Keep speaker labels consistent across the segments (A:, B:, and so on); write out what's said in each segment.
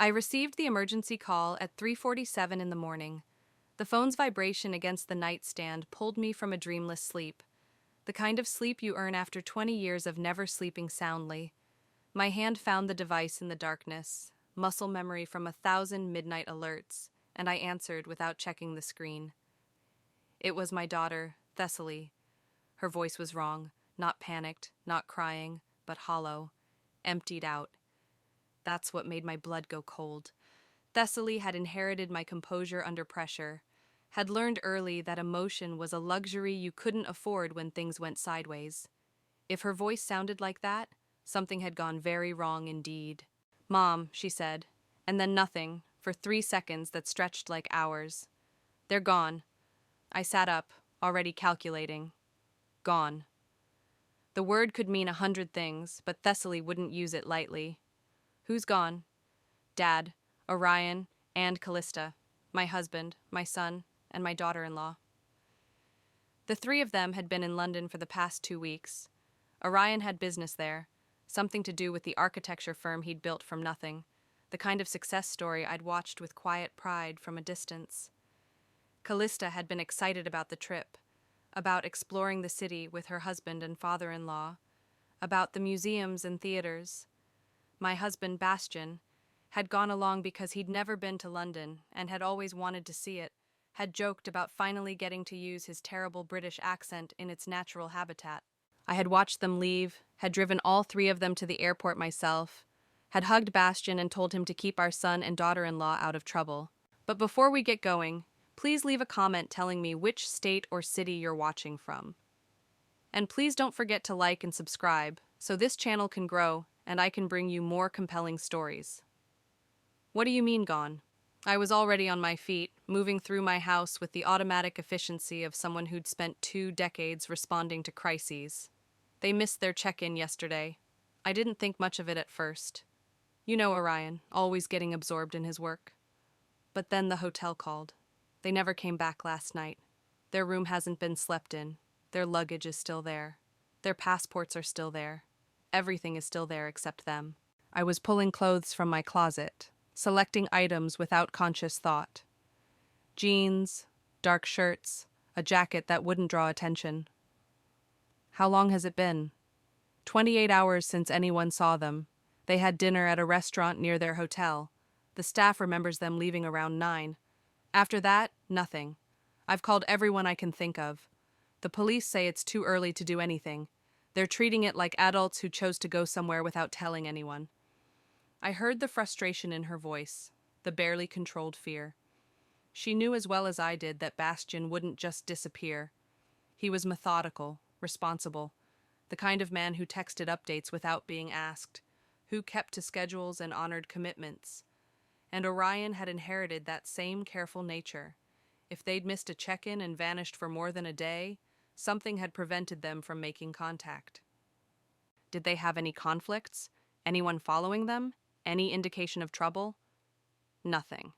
A: I received the emergency call at 3:47 in the morning. The phone's vibration against the nightstand pulled me from a dreamless sleep, the kind of sleep you earn after 20 years of never sleeping soundly. My hand found the device in the darkness, muscle memory from 1,000 midnight alerts, and I answered without checking the screen. It was my daughter, Thessaly. Her voice was wrong, not panicked, not crying, but hollow, emptied out. That's what made my blood go cold. Thessaly had inherited my composure under pressure, had learned early that emotion was a luxury you couldn't afford when things went sideways. If her voice sounded like that, something had gone very wrong indeed. "Mom," she said, and then nothing, for 3 seconds that stretched like hours. "They're gone." I sat up, already calculating. Gone. The word could mean 100 things, but Thessaly wouldn't use it lightly. "Who's gone?" "Dad, Orion, and Calista, my husband, my son, and my daughter-in-law." The three of them had been in London for the past 2 weeks. Orion had business there, something to do with the architecture firm he'd built from nothing, the kind of success story I'd watched with quiet pride from a distance. Calista had been excited about the trip, about exploring the city with her husband and father-in-law, about the museums and theaters. My husband, Bastian, had gone along because he'd never been to London and had always wanted to see it, had joked about finally getting to use his terrible British accent in its natural habitat. I had watched them leave, had driven all three of them to the airport myself, had hugged Bastian and told him to keep our son and daughter-in-law out of trouble. But before we get going, please leave a comment telling me which state or city you're watching from. And please don't forget to like and subscribe so this channel can grow and I can bring you more compelling stories. What do you mean gone? I was already on my feet, moving through my house with the automatic efficiency of someone who'd spent 2 decades responding to crises. They missed their check-in yesterday. I didn't think much of it at first. You know Orion, always getting absorbed in his work. But then the hotel called. They never came back last night. Their room hasn't been slept in. Their luggage is still there. Their passports are still there. Everything is still there except them. I was pulling clothes from my closet, selecting items without conscious thought. Jeans, dark shirts, a jacket that wouldn't draw attention. How long has it been? 28 hours since anyone saw them. They had dinner at a restaurant near their hotel. The staff remembers them leaving around 9. After that, nothing. I've called everyone I can think of. The police say it's too early to do anything. They're treating it like adults who chose to go somewhere without telling anyone. I heard the frustration in her voice, the barely controlled fear. She knew as well as I did that Bastian wouldn't just disappear. He was methodical, responsible, the kind of man who texted updates without being asked, who kept to schedules and honored commitments. And Orion had inherited that same careful nature. If they'd missed a check-in and vanished for more than a day, something had prevented them from making contact. Did they have any conflicts? Anyone following them? Any indication of trouble? Nothing.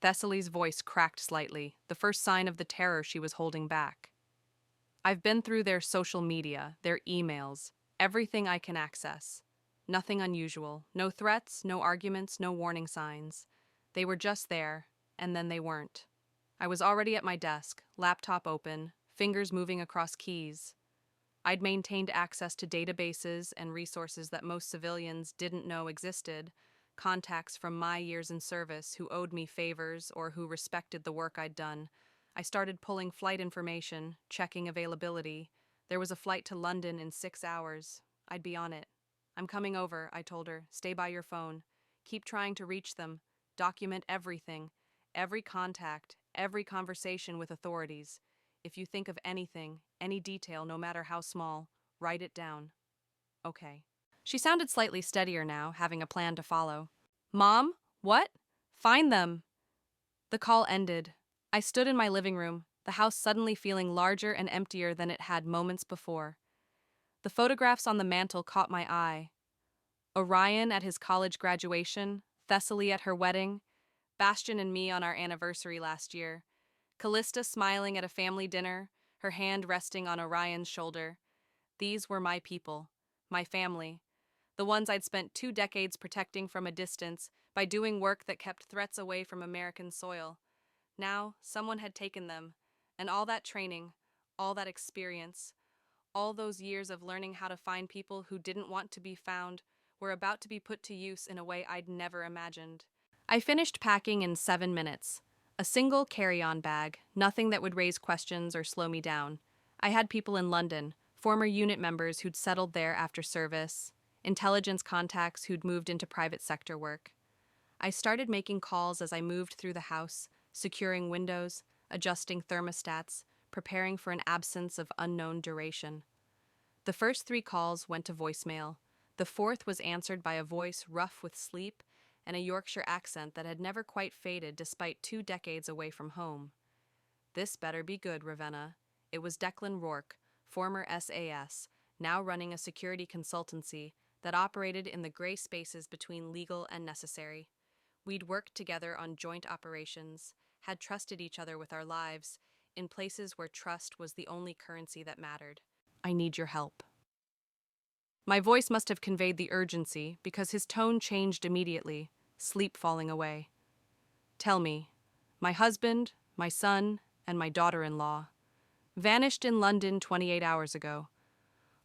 A: Thessaly's voice cracked slightly, the first sign of the terror she was holding back. I've been through their social media, their emails, everything I can access. Nothing unusual, no threats, no arguments, no warning signs. They were just there, and then they weren't. I was already at my desk, laptop open, fingers moving across keys. I'd maintained access to databases and resources that most civilians didn't know existed, contacts from my years in service who owed me favors or who respected the work I'd done. I started pulling flight information, checking availability. There was a flight to London in 6 hours. I'd be on it. "I'm coming over," I told her. "Stay by your phone. Keep trying to reach them. Document everything. Every contact, every conversation with authorities. If you think of anything, any detail, no matter how small, write it down." "Okay." She sounded slightly steadier now, having a plan to follow. "Mom? What?" "Find them." The call ended. I stood in my living room, the house suddenly feeling larger and emptier than it had moments before. The photographs on the mantel caught my eye. Orion at his college graduation, Thessaly at her wedding, Bastian and me on our anniversary last year, Calista smiling at a family dinner, her hand resting on Orion's shoulder. These were my people, my family, the ones I'd spent 2 decades protecting from a distance by doing work that kept threats away from American soil. Now, someone had taken them, and all that training, all that experience, all those years of learning how to find people who didn't want to be found were about to be put to use in a way I'd never imagined. I finished packing in 7 minutes. A single carry-on bag, nothing that would raise questions or slow me down. I had people in London, former unit members who'd settled there after service, intelligence contacts who'd moved into private sector work. I started making calls as I moved through the house, securing windows, adjusting thermostats, preparing for an absence of unknown duration. The first 3 calls went to voicemail. The fourth was answered by a voice rough with sleep and a Yorkshire accent that had never quite faded despite 2 decades away from home. This better be good, Ravenna. It was Declan Rourke, former SAS, now running a security consultancy that operated in the gray spaces between legal and necessary. We'd worked together on joint operations, had trusted each other with our lives, in places where trust was the only currency that mattered. I need your help. My voice must have conveyed the urgency because his tone changed immediately, sleep falling away. Tell me, my husband, my son, and my daughter-in-law vanished in London 28 hours ago.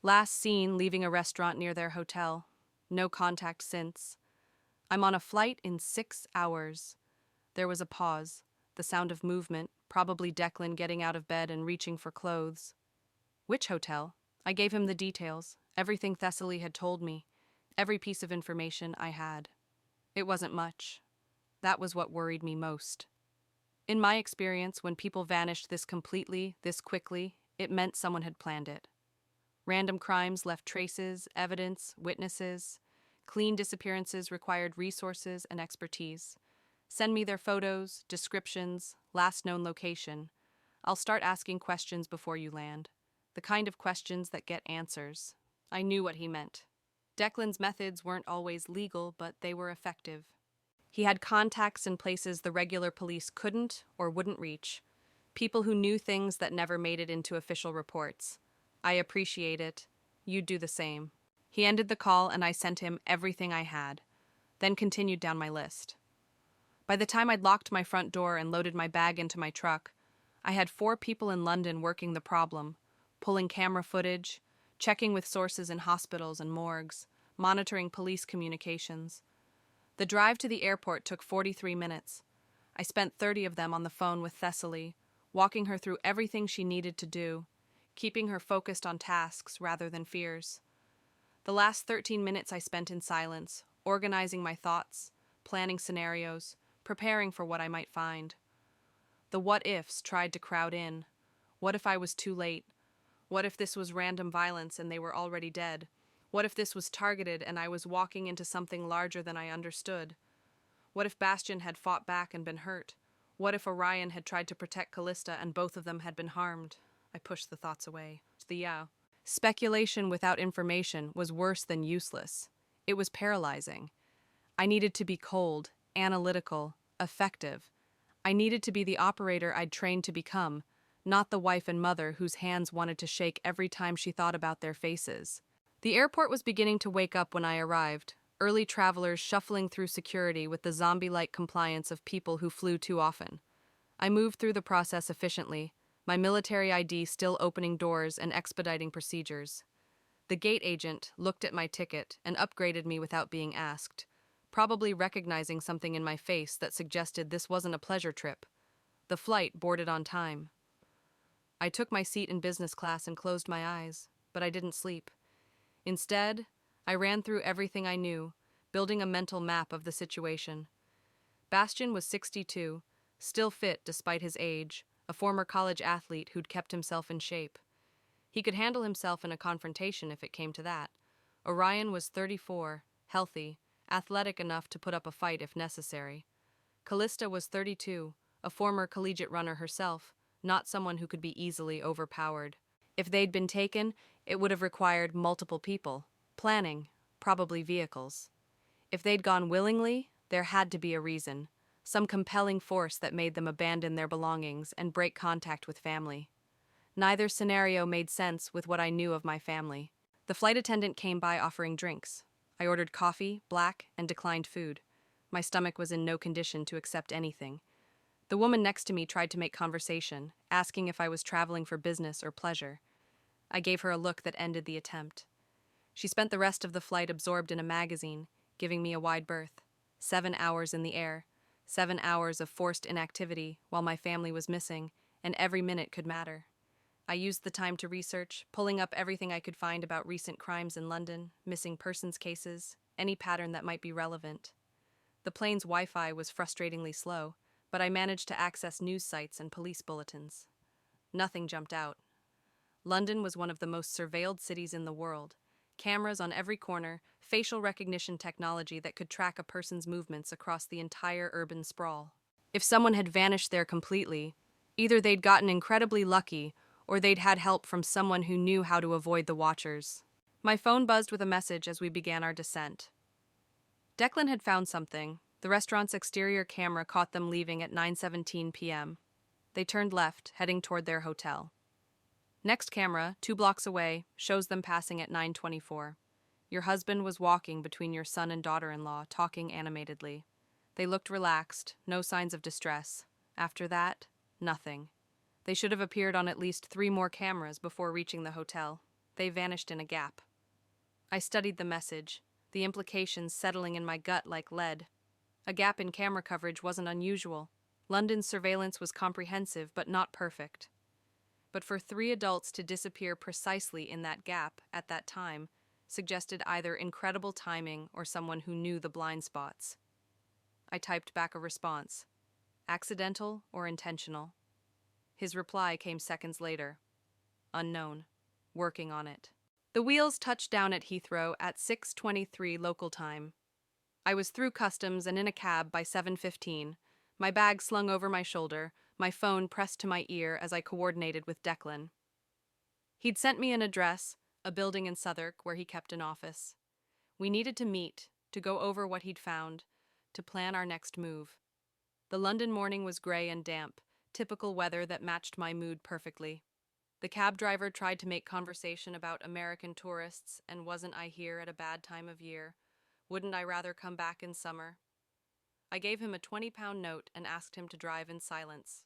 A: Last seen leaving a restaurant near their hotel. No contact since. I'm on a flight in 6 hours. There was a pause, the sound of movement, probably Declan getting out of bed and reaching for clothes. Which hotel? I gave him the details, everything Thessaly had told me, every piece of information I had. It wasn't much. That was what worried me most. In my experience, when people vanished this completely, this quickly, it meant someone had planned it. Random crimes left traces, evidence, witnesses. Clean disappearances required resources and expertise. Send me their photos, descriptions, last known location. I'll start asking questions before you land. The kind of questions that get answers. I knew what he meant. Declan's methods weren't always legal, but they were effective. He had contacts in places the regular police couldn't or wouldn't reach. People who knew things that never made it into official reports. I appreciate it. You'd do the same. He ended the call and I sent him everything I had, then continued down my list. By the time I'd locked my front door and loaded my bag into my truck, I had 4 people in London working the problem, pulling camera footage, checking with sources in hospitals and morgues, monitoring police communications. The drive to the airport took 43 minutes. I spent 30 of them on the phone with Thessaly, walking her through everything she needed to do, keeping her focused on tasks rather than fears. The last 13 minutes I spent in silence, organizing my thoughts, planning scenarios, preparing for what I might find. The what-ifs tried to crowd in. What if I was too late? What if this was random violence and they were already dead? What if this was targeted and I was walking into something larger than I understood? What if Bastian had fought back and been hurt? What if Orion had tried to protect Calista and both of them had been harmed? I pushed the thoughts away. Speculation without information was worse than useless. It was paralyzing. I needed to be cold, analytical, effective. I needed to be the operator I'd trained to become, not the wife and mother whose hands wanted to shake every time she thought about their faces. The airport was beginning to wake up when I arrived, early travelers shuffling through security with the zombie-like compliance of people who flew too often. I moved through the process efficiently, my military ID still opening doors and expediting procedures. The gate agent looked at my ticket and upgraded me without being asked, probably recognizing something in my face that suggested this wasn't a pleasure trip. The flight boarded on time. I took my seat in business class and closed my eyes, but I didn't sleep. Instead, I ran through everything I knew, building a mental map of the situation. Bastian was 62, still fit despite his age, a former college athlete who'd kept himself in shape. He could handle himself in a confrontation if it came to that. Orion was 34, healthy, athletic enough to put up a fight if necessary. Calista was 32, a former collegiate runner herself, not someone who could be easily overpowered. If they'd been taken, it would have required multiple people, planning, probably vehicles. If they'd gone willingly, there had to be a reason, some compelling force that made them abandon their belongings and break contact with family. Neither scenario made sense with what I knew of my family. The flight attendant came by offering drinks. I ordered coffee, black, and declined food. My stomach was in no condition to accept anything. The woman next to me tried to make conversation, asking if I was traveling for business or pleasure. I gave her a look that ended the attempt. She spent the rest of the flight absorbed in a magazine, giving me a wide berth. 7 hours in the air, 7 hours of forced inactivity while my family was missing, and every minute could matter. I used the time to research, pulling up everything I could find about recent crimes in London, missing persons cases, any pattern that might be relevant. The plane's Wi-Fi was frustratingly slow, but I managed to access news sites and police bulletins. Nothing jumped out. London was one of the most surveilled cities in the world. Cameras on every corner, facial recognition technology that could track a person's movements across the entire urban sprawl. If someone had vanished there completely, either they'd gotten incredibly lucky or they'd had help from someone who knew how to avoid the watchers. My phone buzzed with a message as we began our descent. Declan had found something. The restaurant's exterior camera caught them leaving at 9:17 p.m. They turned left, heading toward their hotel. Next camera, 2 blocks away, shows them passing at 9:24. Your husband was walking between your son and daughter-in-law, talking animatedly. They looked relaxed, no signs of distress. After that, nothing. They should have appeared on at least 3 more cameras before reaching the hotel. They vanished in a gap. I studied the message, the implications settling in my gut like lead. A gap in camera coverage wasn't unusual. London's surveillance was comprehensive but not perfect. But for 3 adults to disappear precisely in that gap at that time suggested either incredible timing or someone who knew the blind spots. I typed back a response. Accidental or intentional? His reply came seconds later. Unknown. Working on it. The wheels touched down at Heathrow at 6:23 local time. I was through customs and in a cab by 7:15, my bag slung over my shoulder, my phone pressed to my ear as I coordinated with Declan. He'd sent me an address, a building in Southwark where he kept an office. We needed to meet, to go over what he'd found, to plan our next move. The London morning was grey and damp, typical weather that matched my mood perfectly. The cab driver tried to make conversation about American tourists, and wasn't I here at a bad time of year? Wouldn't I rather come back in summer? I gave him a £20 note and asked him to drive in silence.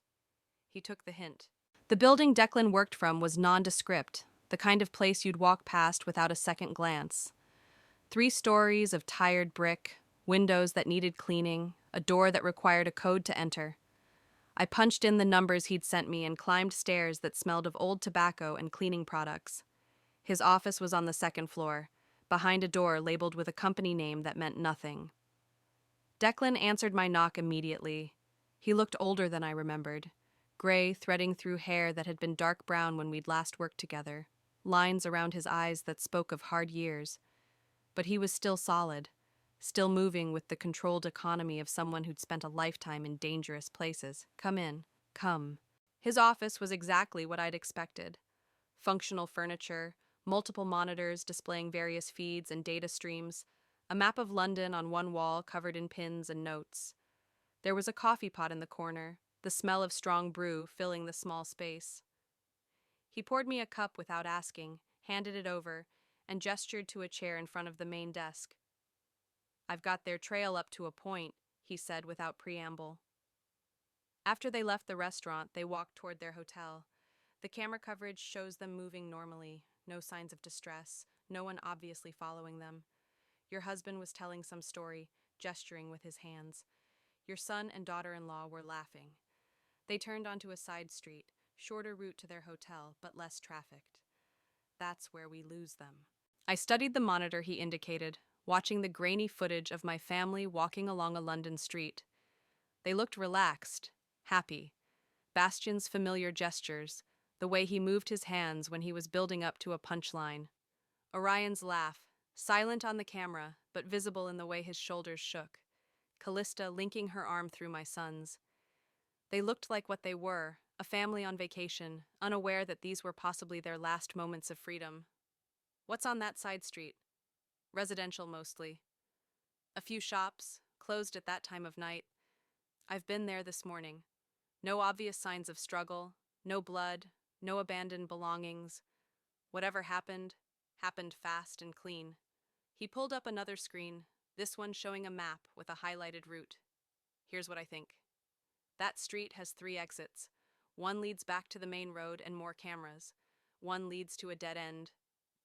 A: He took the hint. The building Declan worked from was nondescript, the kind of place you'd walk past without a second glance. 3 stories of tired brick, windows that needed cleaning, a door that required a code to enter. I punched in the numbers he'd sent me and climbed stairs that smelled of old tobacco and cleaning products. His office was on the 2nd floor, behind a door labeled with a company name that meant nothing. Declan answered my knock immediately. He looked older than I remembered, gray threading through hair that had been dark brown when we'd last worked together, lines around his eyes that spoke of hard years. But he was still solid, still moving with the controlled economy of someone who'd spent a lifetime in dangerous places. Come in, come. His office was exactly what I'd expected. Functional furniture, multiple monitors displaying various feeds and data streams, a map of London on one wall covered in pins and notes. There was a coffee pot in the corner, the smell of strong brew filling the small space. He poured me a cup without asking, handed it over, and gestured to a chair in front of the main desk. I've got their trail up to a point, he said without preamble. After they left the restaurant, they walked toward their hotel. The camera coverage shows them moving normally, no signs of distress, no one obviously following them. Your husband was telling some story, gesturing with his hands. Your son and daughter-in-law were laughing. They turned onto a side street, shorter route to their hotel, but less trafficked. That's where we lose them. I studied the monitor he indicated, watching the grainy footage of my family walking along a London street. They looked relaxed, happy. Bastian's familiar gestures, the way he moved his hands when he was building up to a punchline. Orion's laugh, silent on the camera, but visible in the way his shoulders shook. Calista linking her arm through my son's. They looked like what they were, a family on vacation, unaware that these were possibly their last moments of freedom. What's on that side street? Residential mostly. A few shops, closed at that time of night. I've been there this morning. No obvious signs of struggle, no blood, no abandoned belongings. Whatever happened, happened fast and clean. He pulled up another screen, this one showing a map with a highlighted route. Here's what I think. That street has 3 exits. One leads back to the main road and more cameras. One leads to a dead end.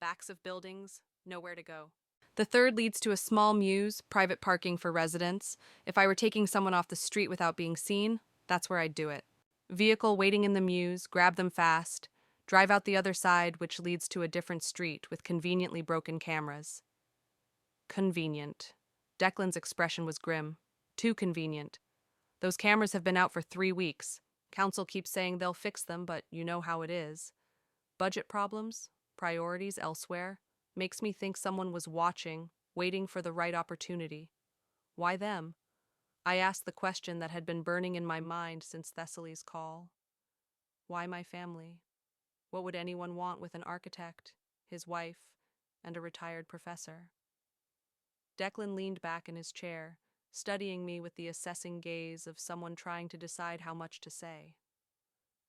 A: Backs of buildings, nowhere to go. The third leads to a small mews, private parking for residents. If I were taking someone off the street without being seen, that's where I'd do it. Vehicle waiting in the mews, grab them fast, drive out the other side, which leads to a different street with conveniently broken cameras. Convenient. Declan's expression was grim. Too convenient. Those cameras have been out for 3 weeks. Council keeps saying they'll fix them, but you know how it is. Budget problems, priorities elsewhere, makes me think someone was watching, waiting for the right opportunity. Why them? I asked the question that had been burning in my mind since Thessaly's call. Why my family? What would anyone want with an architect, his wife, and a retired professor? Declan leaned back in his chair, studying me with the assessing gaze of someone trying to decide how much to say.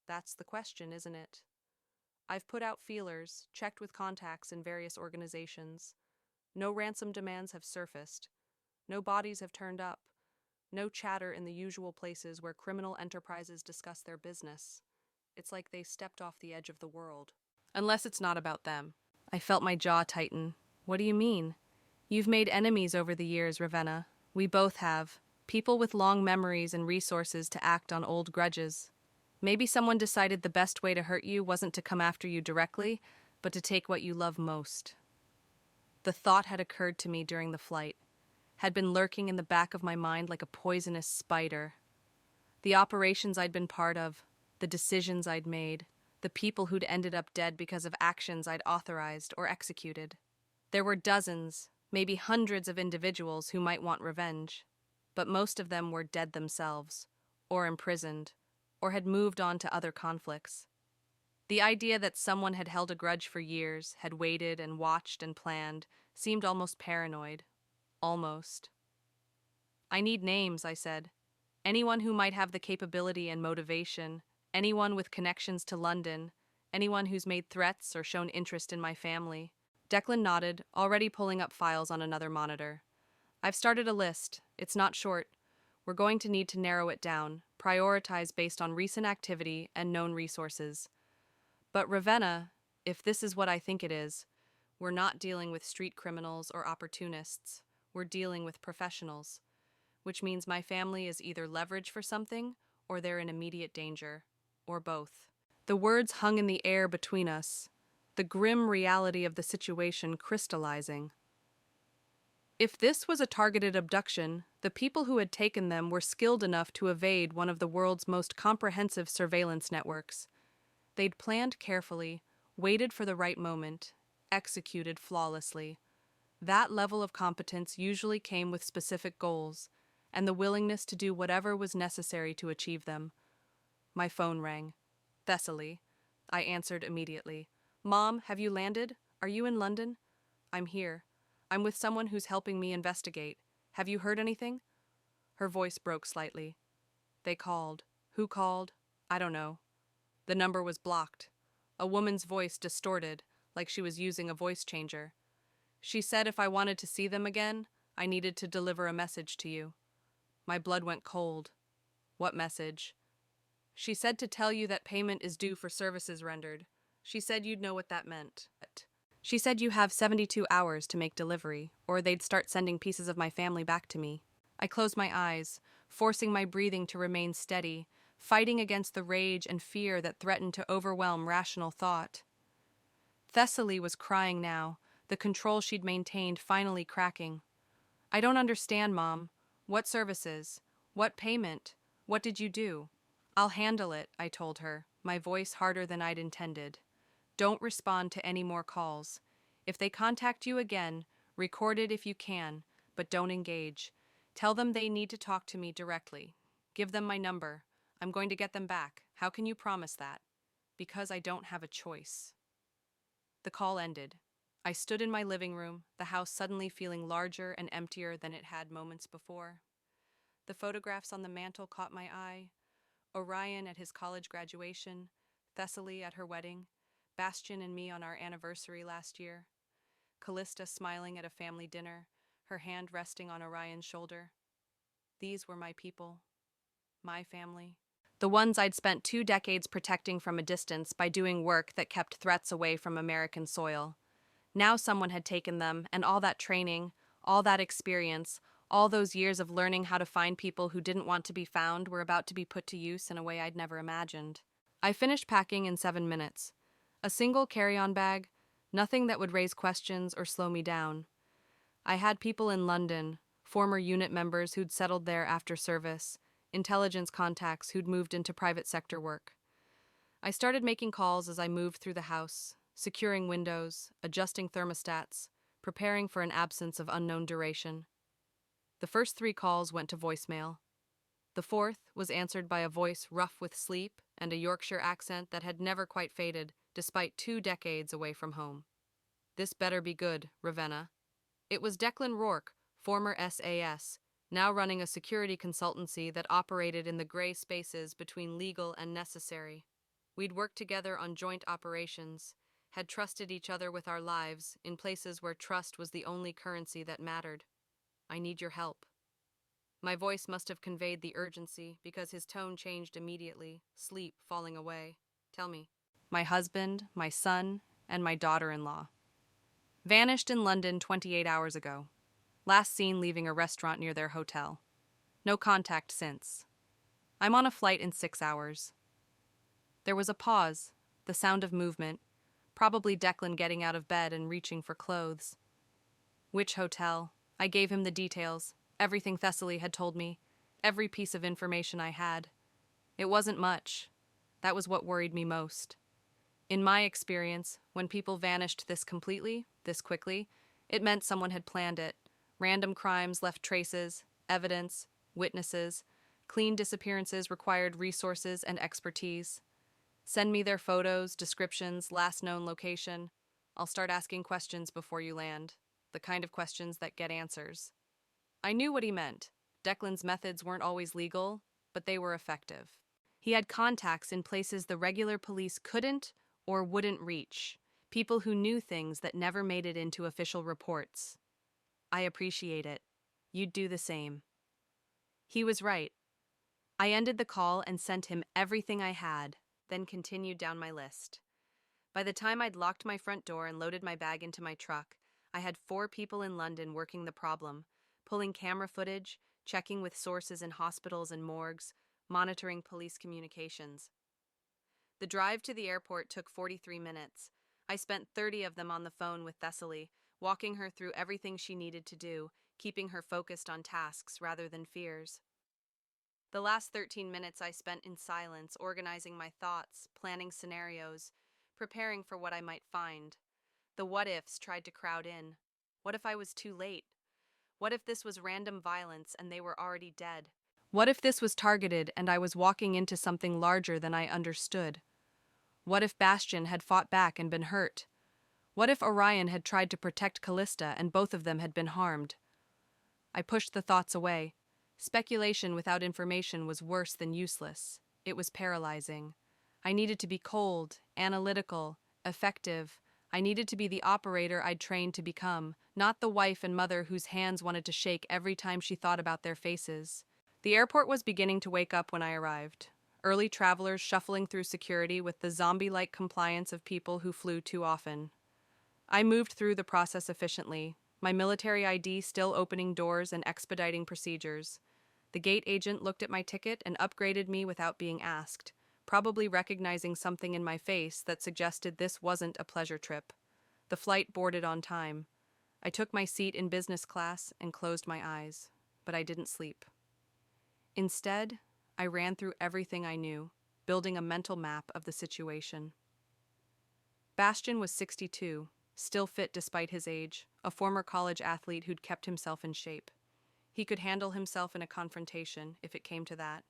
A: That's the question, isn't it? I've put out feelers, checked with contacts in various organizations. No ransom demands have surfaced. No bodies have turned up. No chatter in the usual places where criminal enterprises discuss their business. It's like they stepped off the edge of the world. Unless it's not about them. I felt my jaw tighten. What do you mean? You've made enemies over the years, Ravenna. We both have. People with long memories and resources to act on old grudges. Maybe someone decided the best way to hurt you wasn't to come after you directly, but to take what you love most. The thought had occurred to me during the flight, had been lurking in the back of my mind like a poisonous spider. The operations I'd been part of, the decisions I'd made, the people who'd ended up dead because of actions I'd authorized or executed. There were dozens, maybe hundreds of individuals who might want revenge, but most of them were dead themselves, or imprisoned, or had moved on to other conflicts. The idea that someone had held a grudge for years, had waited and watched and planned, seemed almost paranoid. Almost. I need names, I said. Anyone who might have the capability and motivation, anyone with connections to London, anyone who's made threats or shown interest in my family. Declan nodded, already pulling up files on another monitor. I've started a list. It's not short. We're going to need to narrow it down, prioritize based on recent activity and known resources. But Ravenna, if this is what I think it is, we're not dealing with street criminals or opportunists. We're dealing with professionals, which means my family is either leverage for something or they're in immediate danger, or both. The words hung in the air between us, the grim reality of the situation crystallizing. If this was a targeted abduction, the people who had taken them were skilled enough to evade one of the world's most comprehensive surveillance networks. They'd planned carefully, waited for the right moment, executed flawlessly. That level of competence usually came with specific goals, and the willingness to do whatever was necessary to achieve them. My phone rang. Thessaly. I answered immediately. Mom, have you landed? Are you in London? I'm here. I'm with someone who's helping me investigate. Have you heard anything? Her voice broke slightly. They called. Who called? I don't know. The number was blocked. A woman's voice distorted, like she was using a voice changer. She said if I wanted to see them again, I needed to deliver a message to you. My blood went cold. What message? She said to tell you that payment is due for services rendered. She said you'd know what that meant. She said you have 72 hours to make delivery, or they'd start sending pieces of my family back to me. I closed my eyes, forcing my breathing to remain steady, fighting against the rage and fear that threatened to overwhelm rational thought. Thessaly was crying now, the control she'd maintained finally cracking. I don't understand, Mom. What services? What payment? What did you do? I'll handle it, I told her, my voice harder than I'd intended. Don't respond to any more calls. If they contact you again, record it if you can, but don't engage. Tell them they need to talk to me directly. Give them my number. I'm going to get them back. How can you promise that? Because I don't have a choice. The call ended. I stood in my living room, the house suddenly feeling larger and emptier than it had moments before. The photographs on the mantel caught my eye. Orion at his college graduation, Thessaly at her wedding, Bastian and me on our anniversary last year. Calista smiling at a family dinner, her hand resting on Orion's shoulder. These were my people, my family. The ones I'd spent 2 decades protecting from a distance by doing work that kept threats away from American soil. Now someone had taken them, and all that training, all that experience, all those years of learning how to find people who didn't want to be found were about to be put to use in a way I'd never imagined. I finished packing in 7 minutes. A single carry-on bag, nothing that would raise questions or slow me down. I had people in London, former unit members who'd settled there after service, intelligence contacts who'd moved into private sector work. I started making calls as I moved through the house, securing windows, adjusting thermostats, preparing for an absence of unknown duration. The first 3 calls went to voicemail. The fourth was answered by a voice rough with sleep and a Yorkshire accent that had never quite faded, despite 2 decades away from home. This better be good, Ravenna. It was Declan Rourke, former SAS, now running a security consultancy that operated in the gray spaces between legal and necessary. We'd worked together on joint operations, had trusted each other with our lives in places where trust was the only currency that mattered. I need your help. My voice must have conveyed the urgency because his tone changed immediately, sleep falling away. Tell me. My husband, my son, and my daughter-in-law. Vanished in London 28 hours ago. Last seen leaving a restaurant near their hotel. No contact since. I'm on a flight in 6 hours. There was a pause, the sound of movement, probably Declan getting out of bed and reaching for clothes. Which hotel? I gave him the details, everything Thessaly had told me, every piece of information I had. It wasn't much. That was what worried me most. In my experience, when people vanished this completely, this quickly, it meant someone had planned it. Random crimes left traces, evidence, witnesses. Clean disappearances required resources and expertise. Send me their photos, descriptions, last known location. I'll start asking questions before you land, the kind of questions that get answers. I knew what he meant. Declan's methods weren't always legal, but they were effective. He had contacts in places the regular police couldn't or wouldn't reach, people who knew things that never made it into official reports. I appreciate it. You'd do the same. He was right. I ended the call and sent him everything I had, then continued down my list. By the time I'd locked my front door and loaded my bag into my truck, I had 4 people in London working the problem, pulling camera footage, checking with sources in hospitals and morgues, monitoring police communications. The drive to the airport took 43 minutes. I spent 30 of them on the phone with Thessaly, walking her through everything she needed to do, keeping her focused on tasks rather than fears. The last 13 minutes I spent in silence, organizing my thoughts, planning scenarios, preparing for what I might find. The what-ifs tried to crowd in. What if I was too late? What if this was random violence and they were already dead? What if this was targeted and I was walking into something larger than I understood? What if Bastian had fought back and been hurt? What if Orion had tried to protect Calista and both of them had been harmed? I pushed the thoughts away. Speculation without information was worse than useless. It was paralyzing. I needed to be cold, analytical, effective. I needed to be the operator I'd trained to become, not the wife and mother whose hands wanted to shake every time she thought about their faces. The airport was beginning to wake up when I arrived. Early travelers shuffling through security with the zombie-like compliance of people who flew too often. I moved through the process efficiently, my military ID still opening doors and expediting procedures. The gate agent looked at my ticket and upgraded me without being asked, probably recognizing something in my face that suggested this wasn't a pleasure trip. The flight boarded on time. I took my seat in business class and closed my eyes, but I didn't sleep. Instead, I ran through everything I knew, building a mental map of the situation. Bastian was 62, still fit despite his age, a former college athlete who'd kept himself in shape. He could handle himself in a confrontation, if it came to that.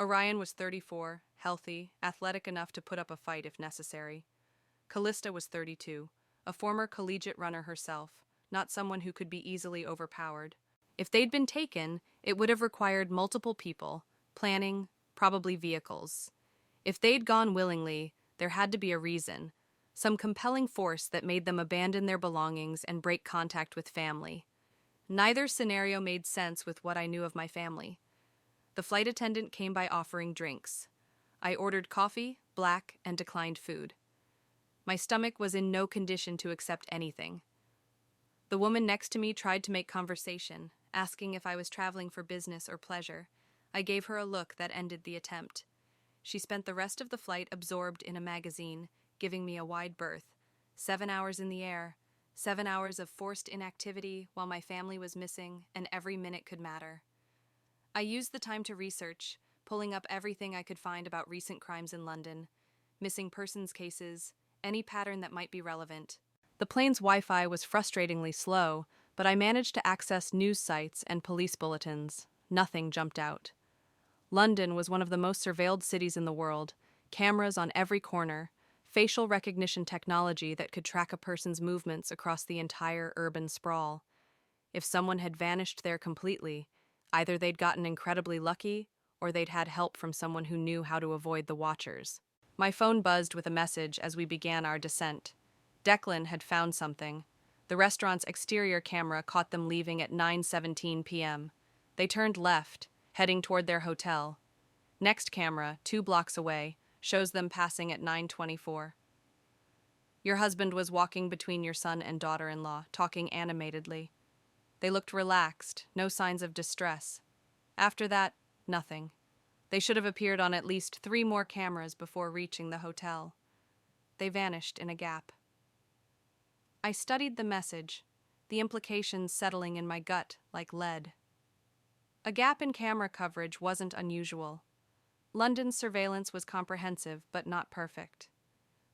A: Orion was 34, healthy, athletic enough to put up a fight if necessary. Calista was 32, a former collegiate runner herself, not someone who could be easily overpowered. If they'd been taken, it would have required multiple people, planning, probably vehicles. If they'd gone willingly, there had to be a reason. some compelling force that made them abandon their belongings and break contact with family. Neither scenario made sense with what I knew of my family. The flight attendant came by offering drinks. I ordered coffee, black, and declined food. My stomach was in no condition to accept anything. The woman next to me tried to make conversation, asking if I was traveling for business or pleasure. I gave her a look that ended the attempt. She spent the rest of the flight absorbed in a magazine, giving me a wide berth. 7 hours in the air, 7 hours of forced inactivity while my family was missing, and every minute could matter. I used the time to research, pulling up everything I could find about recent crimes in London, missing persons cases, any pattern that might be relevant. The plane's Wi-Fi was frustratingly slow, but I managed to access news sites and police bulletins. Nothing jumped out. London was one of the most surveilled cities in the world, cameras on every corner, facial recognition technology that could track a person's movements across the entire urban sprawl. If someone had vanished there completely, either they'd gotten incredibly lucky, or they'd had help from someone who knew how to avoid the watchers. My phone buzzed with a message as we began our descent. Declan had found something. The restaurant's exterior camera caught them leaving at 9:17 p.m. They turned left, heading toward their hotel. Next camera, 2 blocks away, shows them passing at 9:24. Your husband was walking between your son and daughter-in-law, talking animatedly. They looked relaxed, no signs of distress. After that, nothing. They should have appeared on at least 3 more cameras before reaching the hotel. They vanished in a gap. I studied the message, the implications settling in my gut like lead. A gap in camera coverage wasn't unusual. London's surveillance was comprehensive but not perfect.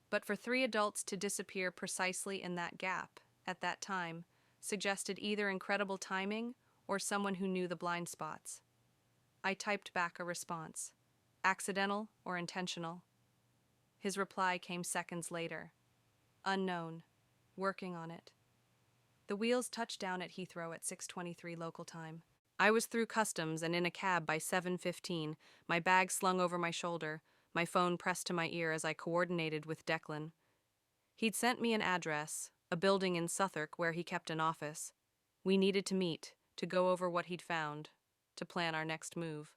A: But for 3 adults to disappear precisely in that gap, at that time, suggested either incredible timing or someone who knew the blind spots. I typed back a response. Accidental or intentional? His reply came seconds later. Unknown. Working on it. The wheels touched down at Heathrow at 6:23 local time. I was through customs and in a cab by 7:15, my bag slung over my shoulder, my phone pressed to my ear as I coordinated with Declan. He'd sent me an address, a building in Southwark where he kept an office. We needed to meet, to go over what he'd found, to plan our next move.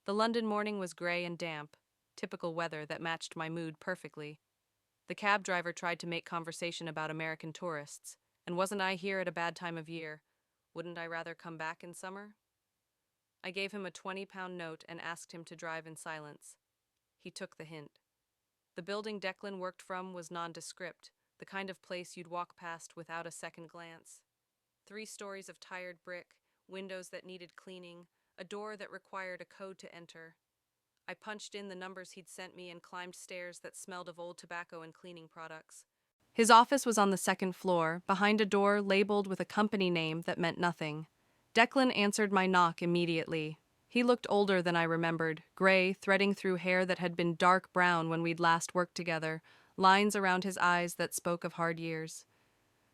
A: The London morning was grey and damp, typical weather that matched my mood perfectly. The cab driver tried to make conversation about American tourists, and wasn't I here at a bad time of year? Wouldn't I rather come back in summer? I gave him a £20 note and asked him to drive in silence. He took the hint. The building Declan worked from was nondescript, the kind of place you'd walk past without a second glance. 3 stories of tired brick, windows that needed cleaning, a door that required a code to enter. I punched in the numbers he'd sent me and climbed stairs that smelled of old tobacco and cleaning products. His office was on the 2nd floor, behind a door labeled with a company name that meant nothing. Declan answered my knock immediately. He looked older than I remembered, gray, threading through hair that had been dark brown when we'd last worked together, lines around his eyes that spoke of hard years.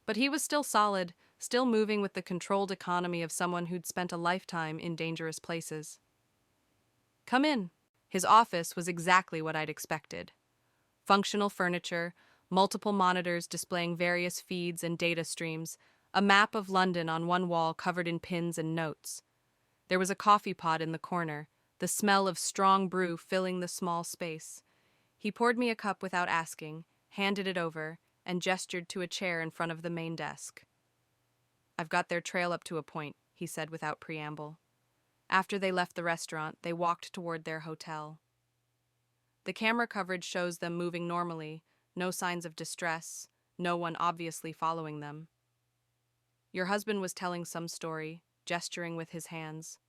A: But he was still solid, still moving with the controlled economy of someone who'd spent a lifetime in dangerous places. Come in. His office was exactly what I'd expected. Functional furniture, multiple monitors displaying various feeds and data streams, a map of London on one wall covered in pins and notes. There was a coffee pot in the corner, the smell of strong brew filling the small space. He poured me a cup without asking, handed it over, and gestured to a chair in front of the main desk. I've got their trail up to a point, he said without preamble. After they left the restaurant, they walked toward their hotel. The camera coverage shows them moving normally, no signs of distress, no one obviously following them. Your husband was telling some story, gesturing with his hands.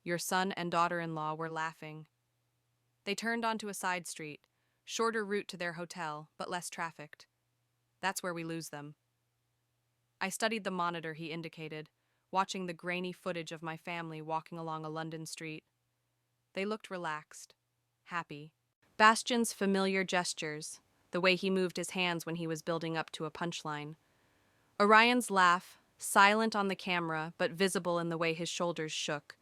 A: Your son and daughter-in-law were laughing. They turned onto a side street, shorter route to their hotel, but less trafficked. That's where we lose them. I studied the monitor he indicated, watching the grainy footage of my family walking along a London street. They looked relaxed, happy. Bastian's familiar gestures, the way he moved his hands when he was building up to a punchline. Orion's laugh, silent on the camera but visible in the way his shoulders shook.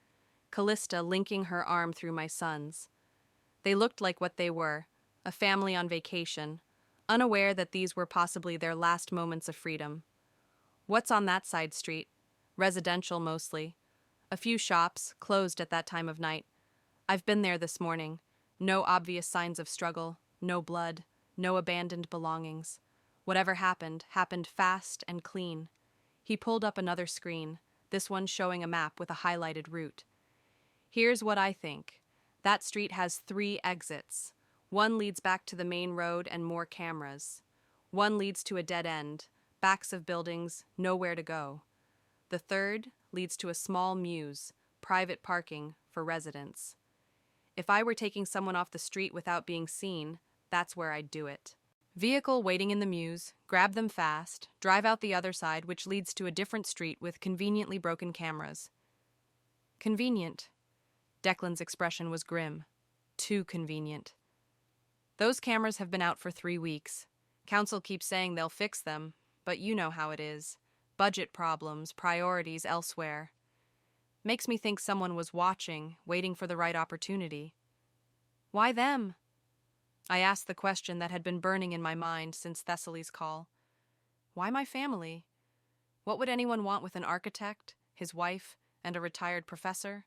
A: Calista linking her arm through my son's. They looked like what they were, a family on vacation, unaware that these were possibly their last moments of freedom. What's on that side street? Residential mostly. A few shops, closed at that time of night. I've been there this morning. No obvious signs of struggle, no blood, no abandoned belongings. Whatever happened, happened fast and clean. He pulled up another screen, this one showing a map with a highlighted route. Here's what I think. That street has 3 exits. One leads back to the main road and more cameras. One leads to a dead end, backs of buildings, nowhere to go. The third leads to a small mews, private parking for residents. If I were taking someone off the street without being seen, that's where I'd do it. Vehicle waiting in the mews, grab them fast, drive out the other side, which leads to a different street with conveniently broken cameras. Convenient. Declan's expression was grim. Too convenient. Those cameras have been out for 3 weeks. Council keeps saying they'll fix them, but you know how it is. Budget problems, priorities elsewhere. Makes me think someone was watching, waiting for the right opportunity. Why them? I asked the question that had been burning in my mind since Thessaly's call. Why my family? What would anyone want with an architect, his wife, and a retired professor?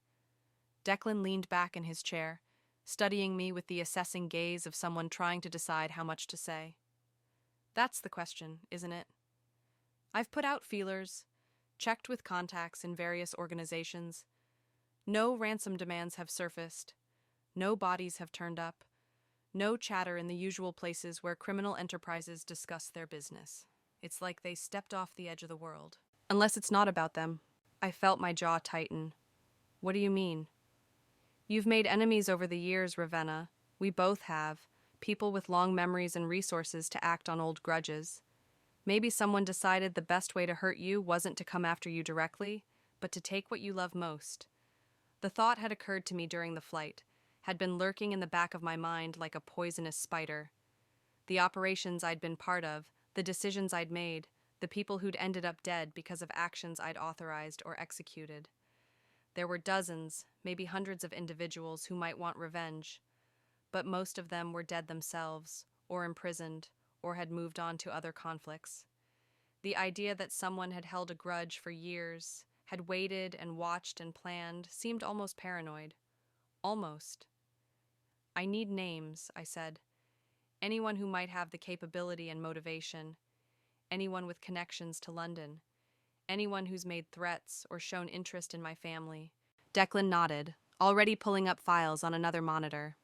A: Declan leaned back in his chair, studying me with the assessing gaze of someone trying to decide how much to say. That's the question, isn't it? I've put out feelers, checked with contacts in various organizations. No ransom demands have surfaced. No bodies have turned up. No chatter in the usual places where criminal enterprises discuss their business. It's like they stepped off the edge of the world. Unless it's not about them. I felt my jaw tighten. What do you mean? You've made enemies over the years, Ravenna. We both have. People with long memories and resources to act on old grudges. Maybe someone decided the best way to hurt you wasn't to come after you directly, but to take what you love most. The thought had occurred to me during the flight, had been lurking in the back of my mind like a poisonous spider. The operations I'd been part of, the decisions I'd made, the people who'd ended up dead because of actions I'd authorized or executed. There were dozens, maybe hundreds of individuals who might want revenge, but most of them were dead themselves, or imprisoned, or had moved on to other conflicts. The idea that someone had held a grudge for years, had waited and watched and planned, seemed almost paranoid. Almost. I need names, I said. Anyone who might have the capability and motivation. Anyone with connections to London. Anyone who's made threats or shown interest in my family. Declan nodded, already pulling up files on another monitor.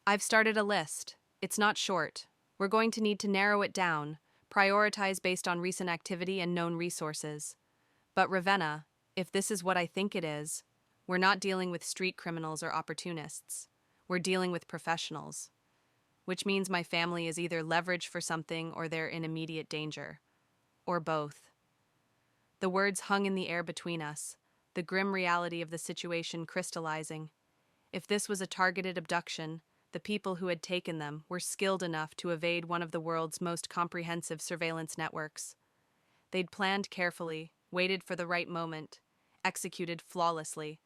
A: I've started a list. It's not short. We're going to need to narrow it down, prioritize based on recent activity and known resources. But Ravenna, if this is what I think it is, we're not dealing with street criminals or opportunists. We're dealing with professionals. Which means my family is either leverage for something or they're in immediate danger. Or both. The words hung in the air between us, the grim reality of the situation crystallizing. If this was a targeted abduction, the people who had taken them were skilled enough to evade one of the world's most comprehensive surveillance networks. They'd planned carefully, waited for the right moment, executed flawlessly.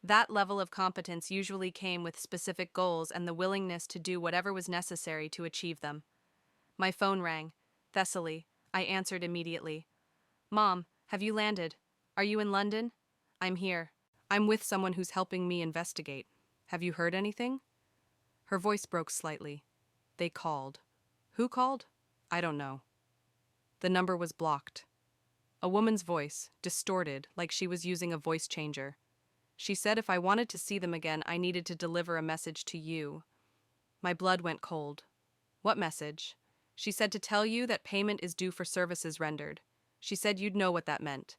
A: That level of competence usually came with specific goals and the willingness to do whatever was necessary to achieve them. My phone rang. Thessaly. I answered immediately. Mom, have you landed? Are you in London? I'm here. I'm with someone who's helping me investigate. Have you heard anything? Her voice broke slightly. They called. Who called? I don't know. The number was blocked. A woman's voice, distorted, like she was using a voice changer. She said if I wanted to see them again, I needed to deliver a message to you. My blood went cold. What message? She said to tell you that payment is due for services rendered. She said you'd know what that meant.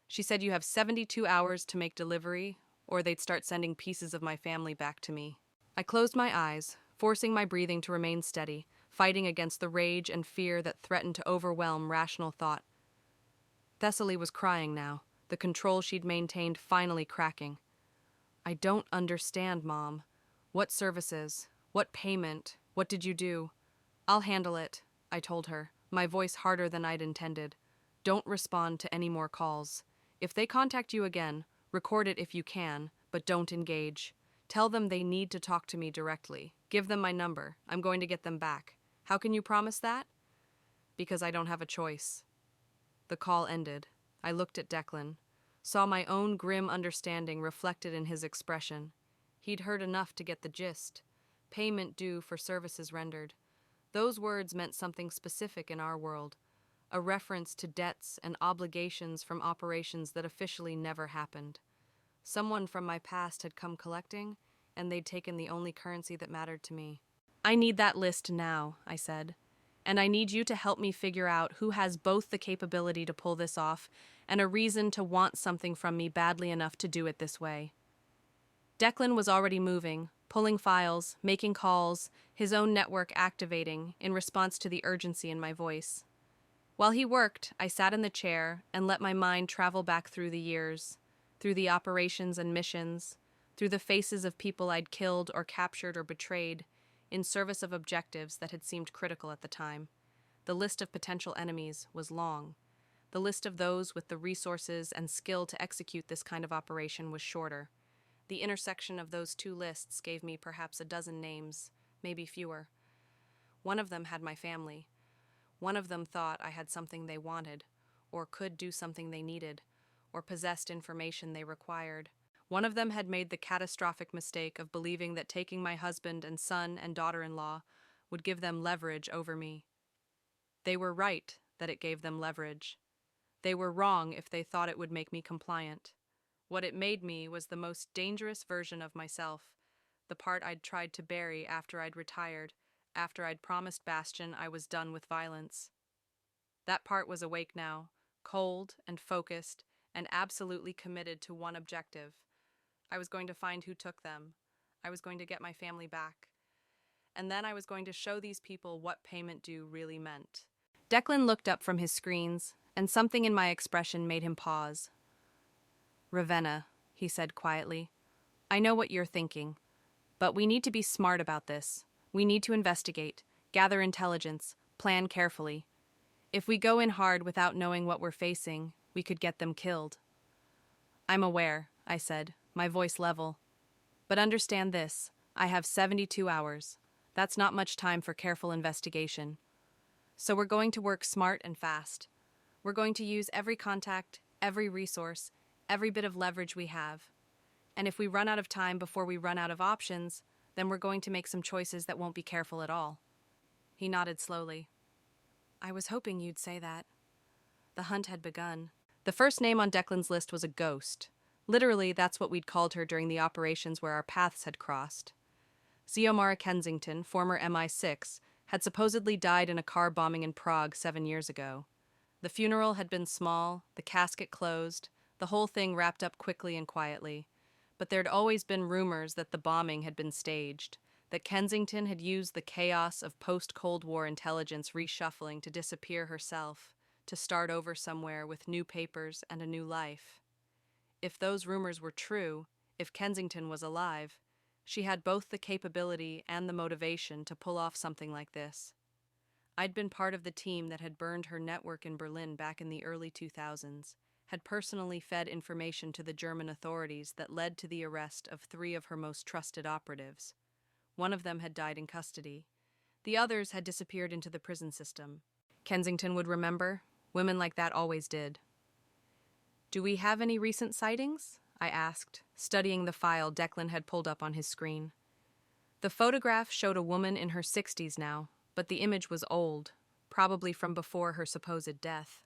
A: She said you have 72 hours to make delivery, or they'd start sending pieces of my family back to me. I closed my eyes, forcing my breathing to remain steady, fighting against the rage and fear that threatened to overwhelm rational thought. Thessaly was crying now, the control she'd maintained finally cracking. I don't understand, Mom. What services? What payment? What did you do? I'll handle it, I told her, my voice harder than I'd intended. Don't respond to any more calls. If they contact you again, record it if you can, but don't engage. Tell them they need to talk to me directly. Give them my number. I'm going to get them back. How can you promise that? Because I don't have a choice. The call ended. I looked at Declan, saw my own grim understanding reflected in his expression. He'd heard enough to get the gist. Payment due for services rendered. Those words meant something specific in our world, a reference to debts and obligations from operations that officially never happened. Someone from my past had come collecting, and they'd taken the only currency that mattered to me. I need that list now, I said, and I need you to help me figure out who has both the capability to pull this off and a reason to want something from me badly enough to do it this way. Declan was already moving, pulling files, making calls, his own network activating in response to the urgency in my voice. While he worked, I sat in the chair and let my mind travel back through the years, through the operations and missions, through the faces of people I'd killed or captured or betrayed, in service of objectives that had seemed critical at the time. The list of potential enemies was long. The list of those with the resources and skill to execute this kind of operation was shorter. The intersection of those two lists gave me perhaps a dozen names, maybe fewer. One of them had my family. One of them thought I had something they wanted, or could do something they needed, or possessed information they required. One of them had made the catastrophic mistake of believing that taking my husband and son and daughter-in-law would give them leverage over me. They were right that it gave them leverage. They were wrong if they thought it would make me compliant. What it made me was the most dangerous version of myself, the part I'd tried to bury after I'd retired, after I'd promised Bastian I was done with violence. That part was awake now, cold and focused, and absolutely committed to one objective. I was going to find who took them. I was going to get my family back. And then I was going to show these people what payment due really meant. Declan looked up from his screens, and something in my expression made him pause. Ravenna, he said quietly, I know what you're thinking, but we need to be smart about this. We need to investigate, gather intelligence, plan carefully. If we go in hard without knowing what we're facing, we could get them killed. I'm aware, I said, my voice level. But understand this, I have 72 hours. That's not much time for careful investigation. So we're going to work smart and fast. We're going to use every contact, every resource, every bit of leverage we have. And if we run out of time before we run out of options, then we're going to make some choices that won't be careful at all. He nodded slowly. I was hoping you'd say that. The hunt had begun. The first name on Declan's list was a ghost. Literally, that's what we'd called her during the operations where our paths had crossed. Xiomara Kensington, former MI6, had supposedly died in a car bombing in Prague 7 years ago. The funeral had been small, the casket closed, the whole thing wrapped up quickly and quietly. But there'd always been rumors that the bombing had been staged, that Kensington had used the chaos of post-Cold War intelligence reshuffling to disappear herself, to start over somewhere with new papers and a new life. If those rumors were true, if Kensington was alive, she had both the capability and the motivation to pull off something like this. I'd been part of the team that had burned her network in Berlin back in the early 2000s, had personally fed information to the German authorities that led to the arrest of 3 of her most trusted operatives. One of them had died in custody. The others had disappeared into the prison system. Kensington would remember. Women like that always did. Do we have any recent sightings? I asked, studying the file Declan had pulled up on his screen. The photograph showed a woman in her 60s now, but the image was old, probably from before her supposed death.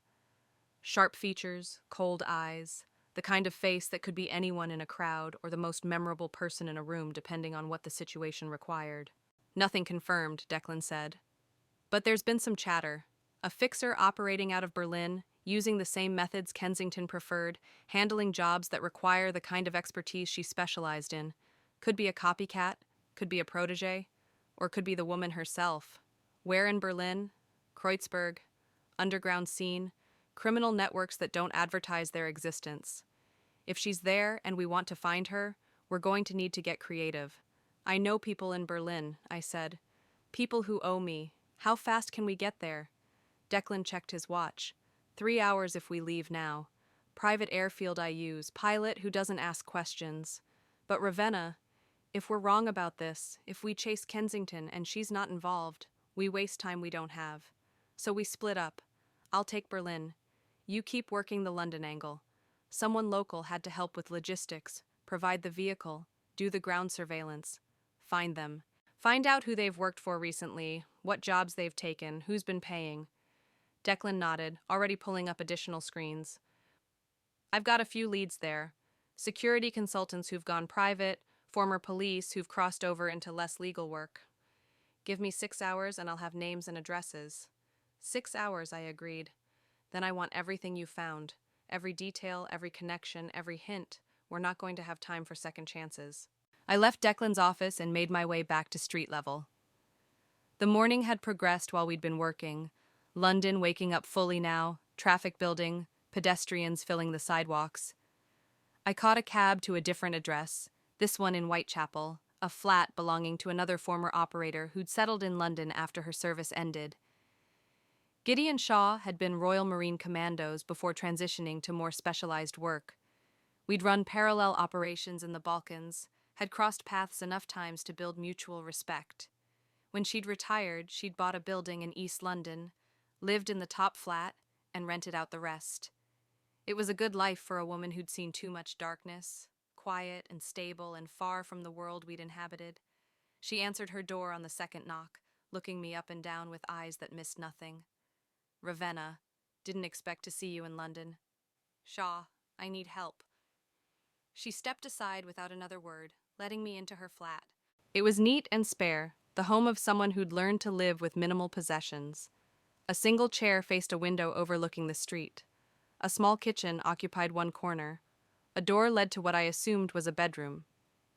A: Sharp features, cold eyes, the kind of face that could be anyone in a crowd or the most memorable person in a room depending on what the situation required. Nothing confirmed, Declan said. But there's been some chatter. A fixer operating out of Berlin, using the same methods Kensington preferred, handling jobs that require the kind of expertise she specialized in. Could be a copycat, could be a protege, or could be the woman herself. Where in Berlin? Kreuzberg. Underground scene. Criminal networks that don't advertise their existence. If she's there and we want to find her, we're going to need to get creative. I know people in Berlin, I said. People who owe me. How fast can we get there? Declan checked his watch. 3 hours if we leave now. Private airfield I use, pilot who doesn't ask questions. But Ravenna, if we're wrong about this, if we chase Kensington and she's not involved, We waste time we don't have. So we split up. I'll take Berlin. You keep working the London angle. Someone local had to help with logistics, provide the vehicle, do the ground surveillance. Find them. Find out who they've worked for recently, what jobs they've taken, who's been paying. Declan nodded, already pulling up additional screens. I've got a few leads there. Security consultants who've gone private, former police who've crossed over into less legal work. Give me 6 hours and I'll have names and addresses. 6 hours, I agreed. Then I want everything you found. Every detail, every connection, every hint. We're not going to have time for second chances. I left Declan's office and made my way back to street level. The morning had progressed while we'd been working. London waking up fully now, traffic building, pedestrians filling the sidewalks. I caught a cab to a different address, this one in Whitechapel, a flat belonging to another former operator who'd settled in London after her service ended. Gideon Shaw had been Royal Marine Commandos before transitioning to more specialized work. We'd run parallel operations in the Balkans, had crossed paths enough times to build mutual respect. When she'd retired, she'd bought a building in East London, lived in the top flat, and rented out the rest. It was a good life for a woman who'd seen too much darkness, quiet and stable and far from the world we'd inhabited. She answered her door on the second knock, looking me up and down with eyes that missed nothing. Ravenna, didn't expect to see you in London. Shaw, I need help. She stepped aside without another word, letting me into her flat. It was neat and spare, the home of someone who'd learned to live with minimal possessions. A single chair faced a window overlooking the street. A small kitchen occupied one corner. A door led to what I assumed was a bedroom.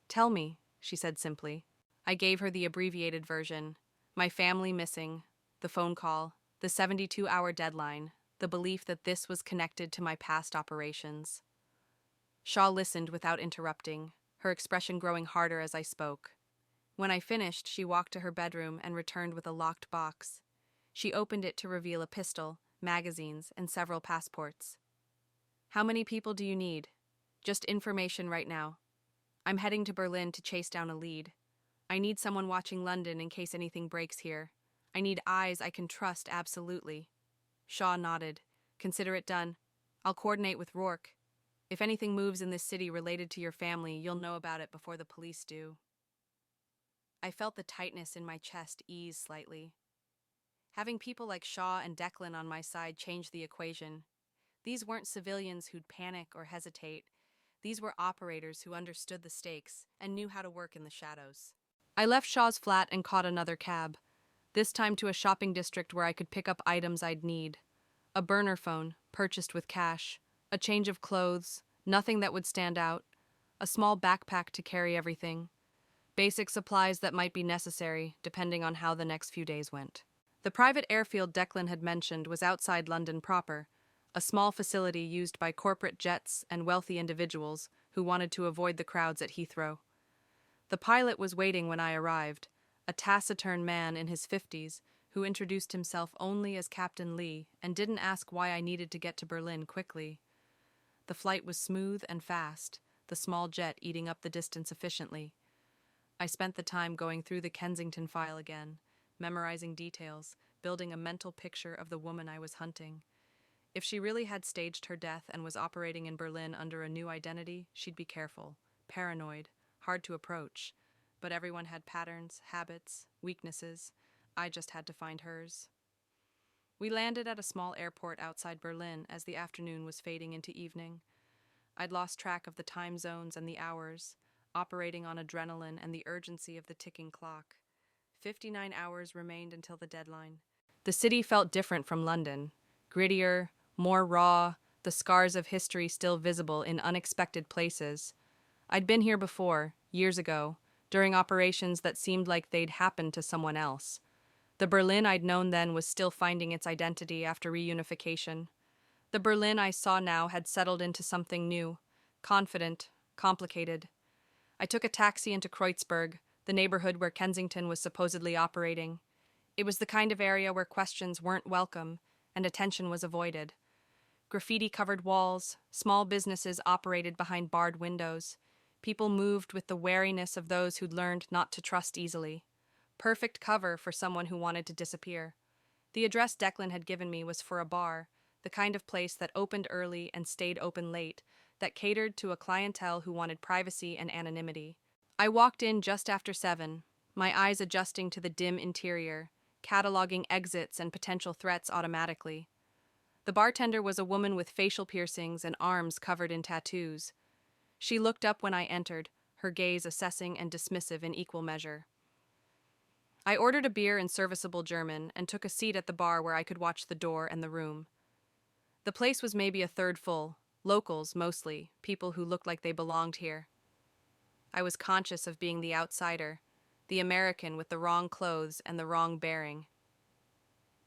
A: Tell me, she said simply. I gave her the abbreviated version. My family missing, the phone call, the 72-hour deadline, the belief that this was connected to my past operations. Shaw listened without interrupting, her expression growing harder as I spoke. When I finished, she walked to her bedroom and returned with a locked box. She opened it to reveal a pistol, magazines, and several passports. How many people do you need? Just information right now. I'm heading to Berlin to chase down a lead. I need someone watching London in case anything breaks here. I need eyes I can trust absolutely. Shaw nodded. Consider it done. I'll coordinate with Rourke. If anything moves in this city related to your family, you'll know about it before the police do. I felt the tightness in my chest ease slightly. Having people like Shaw and Declan on my side changed the equation. These weren't civilians who'd panic or hesitate. These were operators who understood the stakes and knew how to work in the shadows. I left Shaw's flat and caught another cab, this time to a shopping district where I could pick up items I'd need. A burner phone, purchased with cash, a change of clothes, nothing that would stand out, a small backpack to carry everything, basic supplies that might be necessary depending on how the next few days went. The private airfield Declan had mentioned was outside London proper, a small facility used by corporate jets and wealthy individuals who wanted to avoid the crowds at Heathrow. The pilot was waiting when I arrived, a taciturn man in his 50s who introduced himself only as Captain Lee and didn't ask why I needed to get to Berlin quickly. The flight was smooth and fast, the small jet eating up the distance efficiently. I spent the time going through the Kensington file again, memorizing details, building a mental picture of the woman I was hunting. If she really had staged her death and was operating in Berlin under a new identity, she'd be careful, paranoid, hard to approach. But everyone had patterns, habits, weaknesses. I just had to find hers. We landed at a small airport outside Berlin as the afternoon was fading into evening. I'd lost track of the time zones and the hours, operating on adrenaline and the urgency of the ticking clock. 59 hours remained until the deadline. The city felt different from London. Grittier, more raw, the scars of history still visible in unexpected places. I'd been here before, years ago, during operations that seemed like they'd happened to someone else. The Berlin I'd known then was still finding its identity after reunification. The Berlin I saw now had settled into something new, confident, complicated. I took a taxi into Kreuzberg, the neighborhood where Kensington was supposedly operating. It was the kind of area where questions weren't welcome and attention was avoided. Graffiti-covered walls, small businesses operated behind barred windows. People moved with the wariness of those who'd learned not to trust easily. Perfect cover for someone who wanted to disappear. The address Declan had given me was for a bar, the kind of place that opened early and stayed open late, that catered to a clientele who wanted privacy and anonymity. I walked in just after 7, my eyes adjusting to the dim interior, cataloging exits and potential threats automatically. The bartender was a woman with facial piercings and arms covered in tattoos. She looked up when I entered, her gaze assessing and dismissive in equal measure. I ordered a beer in serviceable German and took a seat at the bar where I could watch the door and the room. The place was maybe a third full, locals mostly, people who looked like they belonged here. I was conscious of being the outsider, the American with the wrong clothes and the wrong bearing.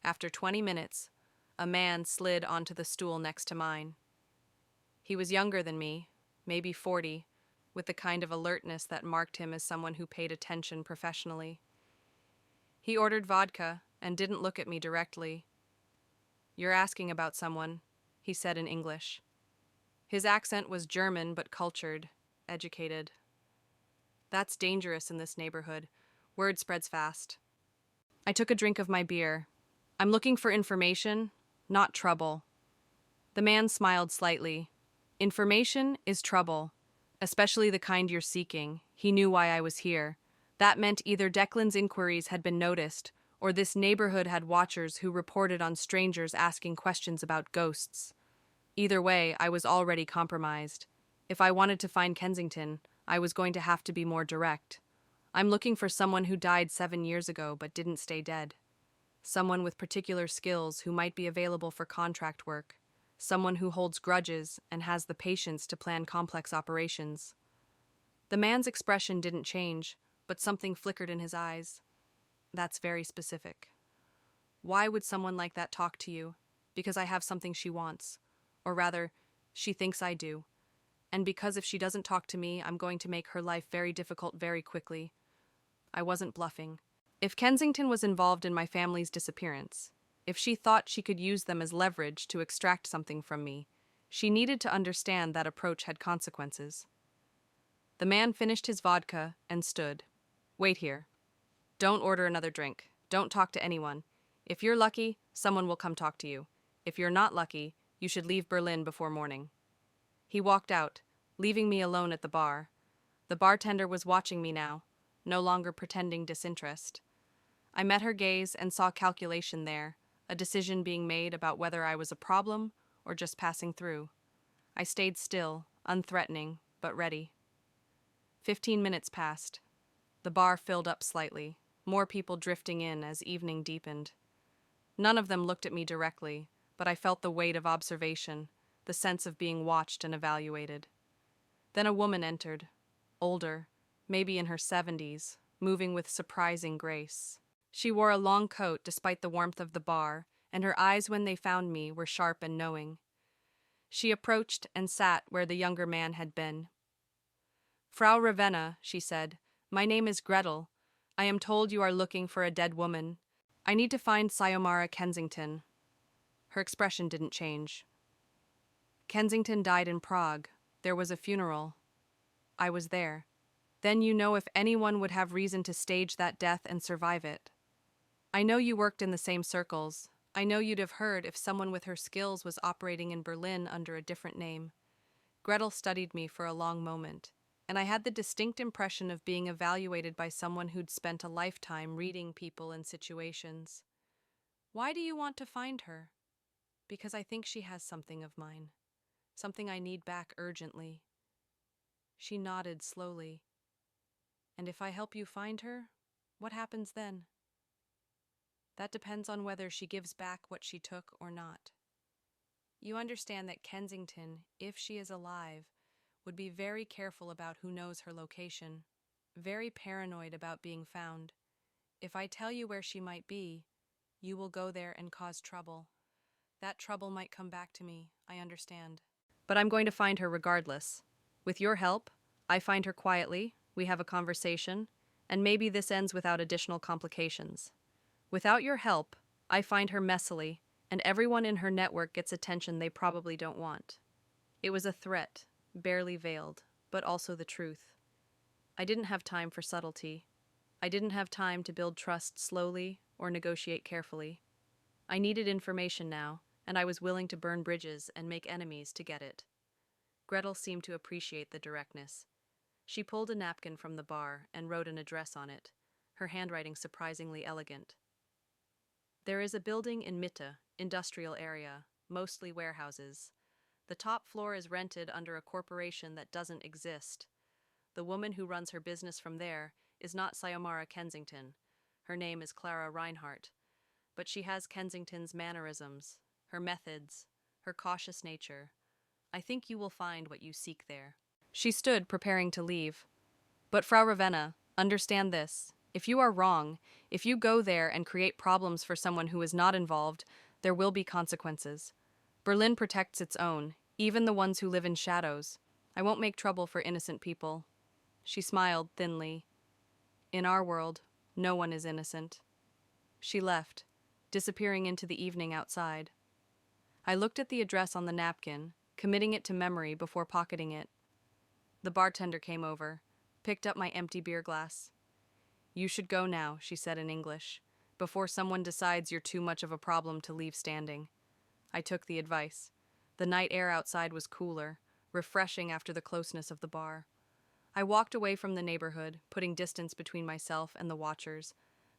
A: After 20 minutes, a man slid onto the stool next to mine. He was younger than me, maybe 40, with the kind of alertness that marked him as someone who paid attention professionally. He ordered vodka and didn't look at me directly. "You're asking about someone," he said in English. His accent was German but cultured, educated. That's dangerous in this neighborhood. Word spreads fast. I took a drink of my beer. "I'm looking for information, not trouble." The man smiled slightly. "Information is trouble, especially the kind you're seeking." He knew why I was here. That meant either Declan's inquiries had been noticed, or this neighborhood had watchers who reported on strangers asking questions about ghosts. Either way, I was already compromised. If I wanted to find Kensington, I was going to have to be more direct. I'm looking for someone who died 7 years ago but didn't stay dead. Someone with particular skills who might be available for contract work. Someone who holds grudges and has the patience to plan complex operations. The man's expression didn't change, but something flickered in his eyes. "That's very specific. Why would someone like that talk to you? Because I have something she wants. Or rather, she thinks I do. And because if she doesn't talk to me, I'm going to make her life very difficult very quickly." I wasn't bluffing. If Kensington was involved in my family's disappearance, if she thought she could use them as leverage to extract something from me, she needed to understand that approach had consequences. The man finished his vodka and stood. "Wait here. Don't order another drink. Don't talk to anyone. If you're lucky, someone will come talk to you. If you're not lucky, you should leave Berlin before morning." He walked out, leaving me alone at the bar. The bartender was watching me now, no longer pretending disinterest. I met her gaze and saw calculation there, a decision being made about whether I was a problem or just passing through. I stayed still, unthreatening, but ready. 15 minutes passed. The bar filled up slightly, more people drifting in as evening deepened. None of them looked at me directly, but I felt the weight of observation, the sense of being watched and evaluated. Then a woman entered, older, maybe in her 70s, moving with surprising grace. She wore a long coat despite the warmth of the bar, and her eyes when they found me were sharp and knowing. She approached and sat where the younger man had been. "Frau Ravenna," she said, "my name is Gretel. I am told you are looking for a dead woman. I need to find Sayomara Kensington." Her expression didn't change. "Kensington died in Prague. There was a funeral. I was there. Then you know if anyone would have reason to stage that death and survive it. I know you worked in the same circles. I know you'd have heard if someone with her skills was operating in Berlin under a different name." Gretel studied me for a long moment, and I had the distinct impression of being evaluated by someone who'd spent a lifetime reading people and situations. "Why do you want to find her?" "Because I think she has something of mine. Something I need back urgently." She nodded slowly. "And if I help you find her, what happens then?" "That depends on whether she gives back what she took or not. You understand that Kensington, if she is alive, would be very careful about who knows her location, very paranoid about being found. If I tell you where she might be, you will go there and cause trouble. That trouble might come back to me, I understand. But I'm going to find her regardless. With your help, I find her quietly, we have a conversation, and maybe this ends without additional complications. Without your help, I find her messily, and everyone in her network gets attention they probably don't want." It was a threat, barely veiled, but also the truth. I didn't have time for subtlety. I didn't have time to build trust slowly or negotiate carefully. I needed information now, and I was willing to burn bridges and make enemies to get it. Gretel seemed to appreciate the directness. She pulled a napkin from the bar and wrote an address on it, her handwriting surprisingly elegant. There is a building in Mitte, industrial area, mostly warehouses. The top floor is rented under a corporation that doesn't exist. The woman who runs her business from there is not Sayomara Kensington. Her name is Clara Reinhardt. But she has Kensington's mannerisms, her methods, her cautious nature. I think you will find what you seek there. She stood, preparing to leave. But Frau Ravenna, understand this. If you are wrong, if you go there and create problems for someone who is not involved, there will be consequences. Berlin protects its own, even the ones who live in shadows. I won't make trouble for innocent people. She smiled thinly. In our world, no one is innocent. She left, disappearing into the evening outside. I looked at the address on the napkin, committing it to memory before pocketing it. The bartender came over, picked up my empty beer glass. You should go now, she said in English, before someone decides you're too much of a problem to leave standing. I took the advice. The night air outside was cooler, refreshing after the closeness of the bar. I walked away from the neighborhood, putting distance between myself and the watchers,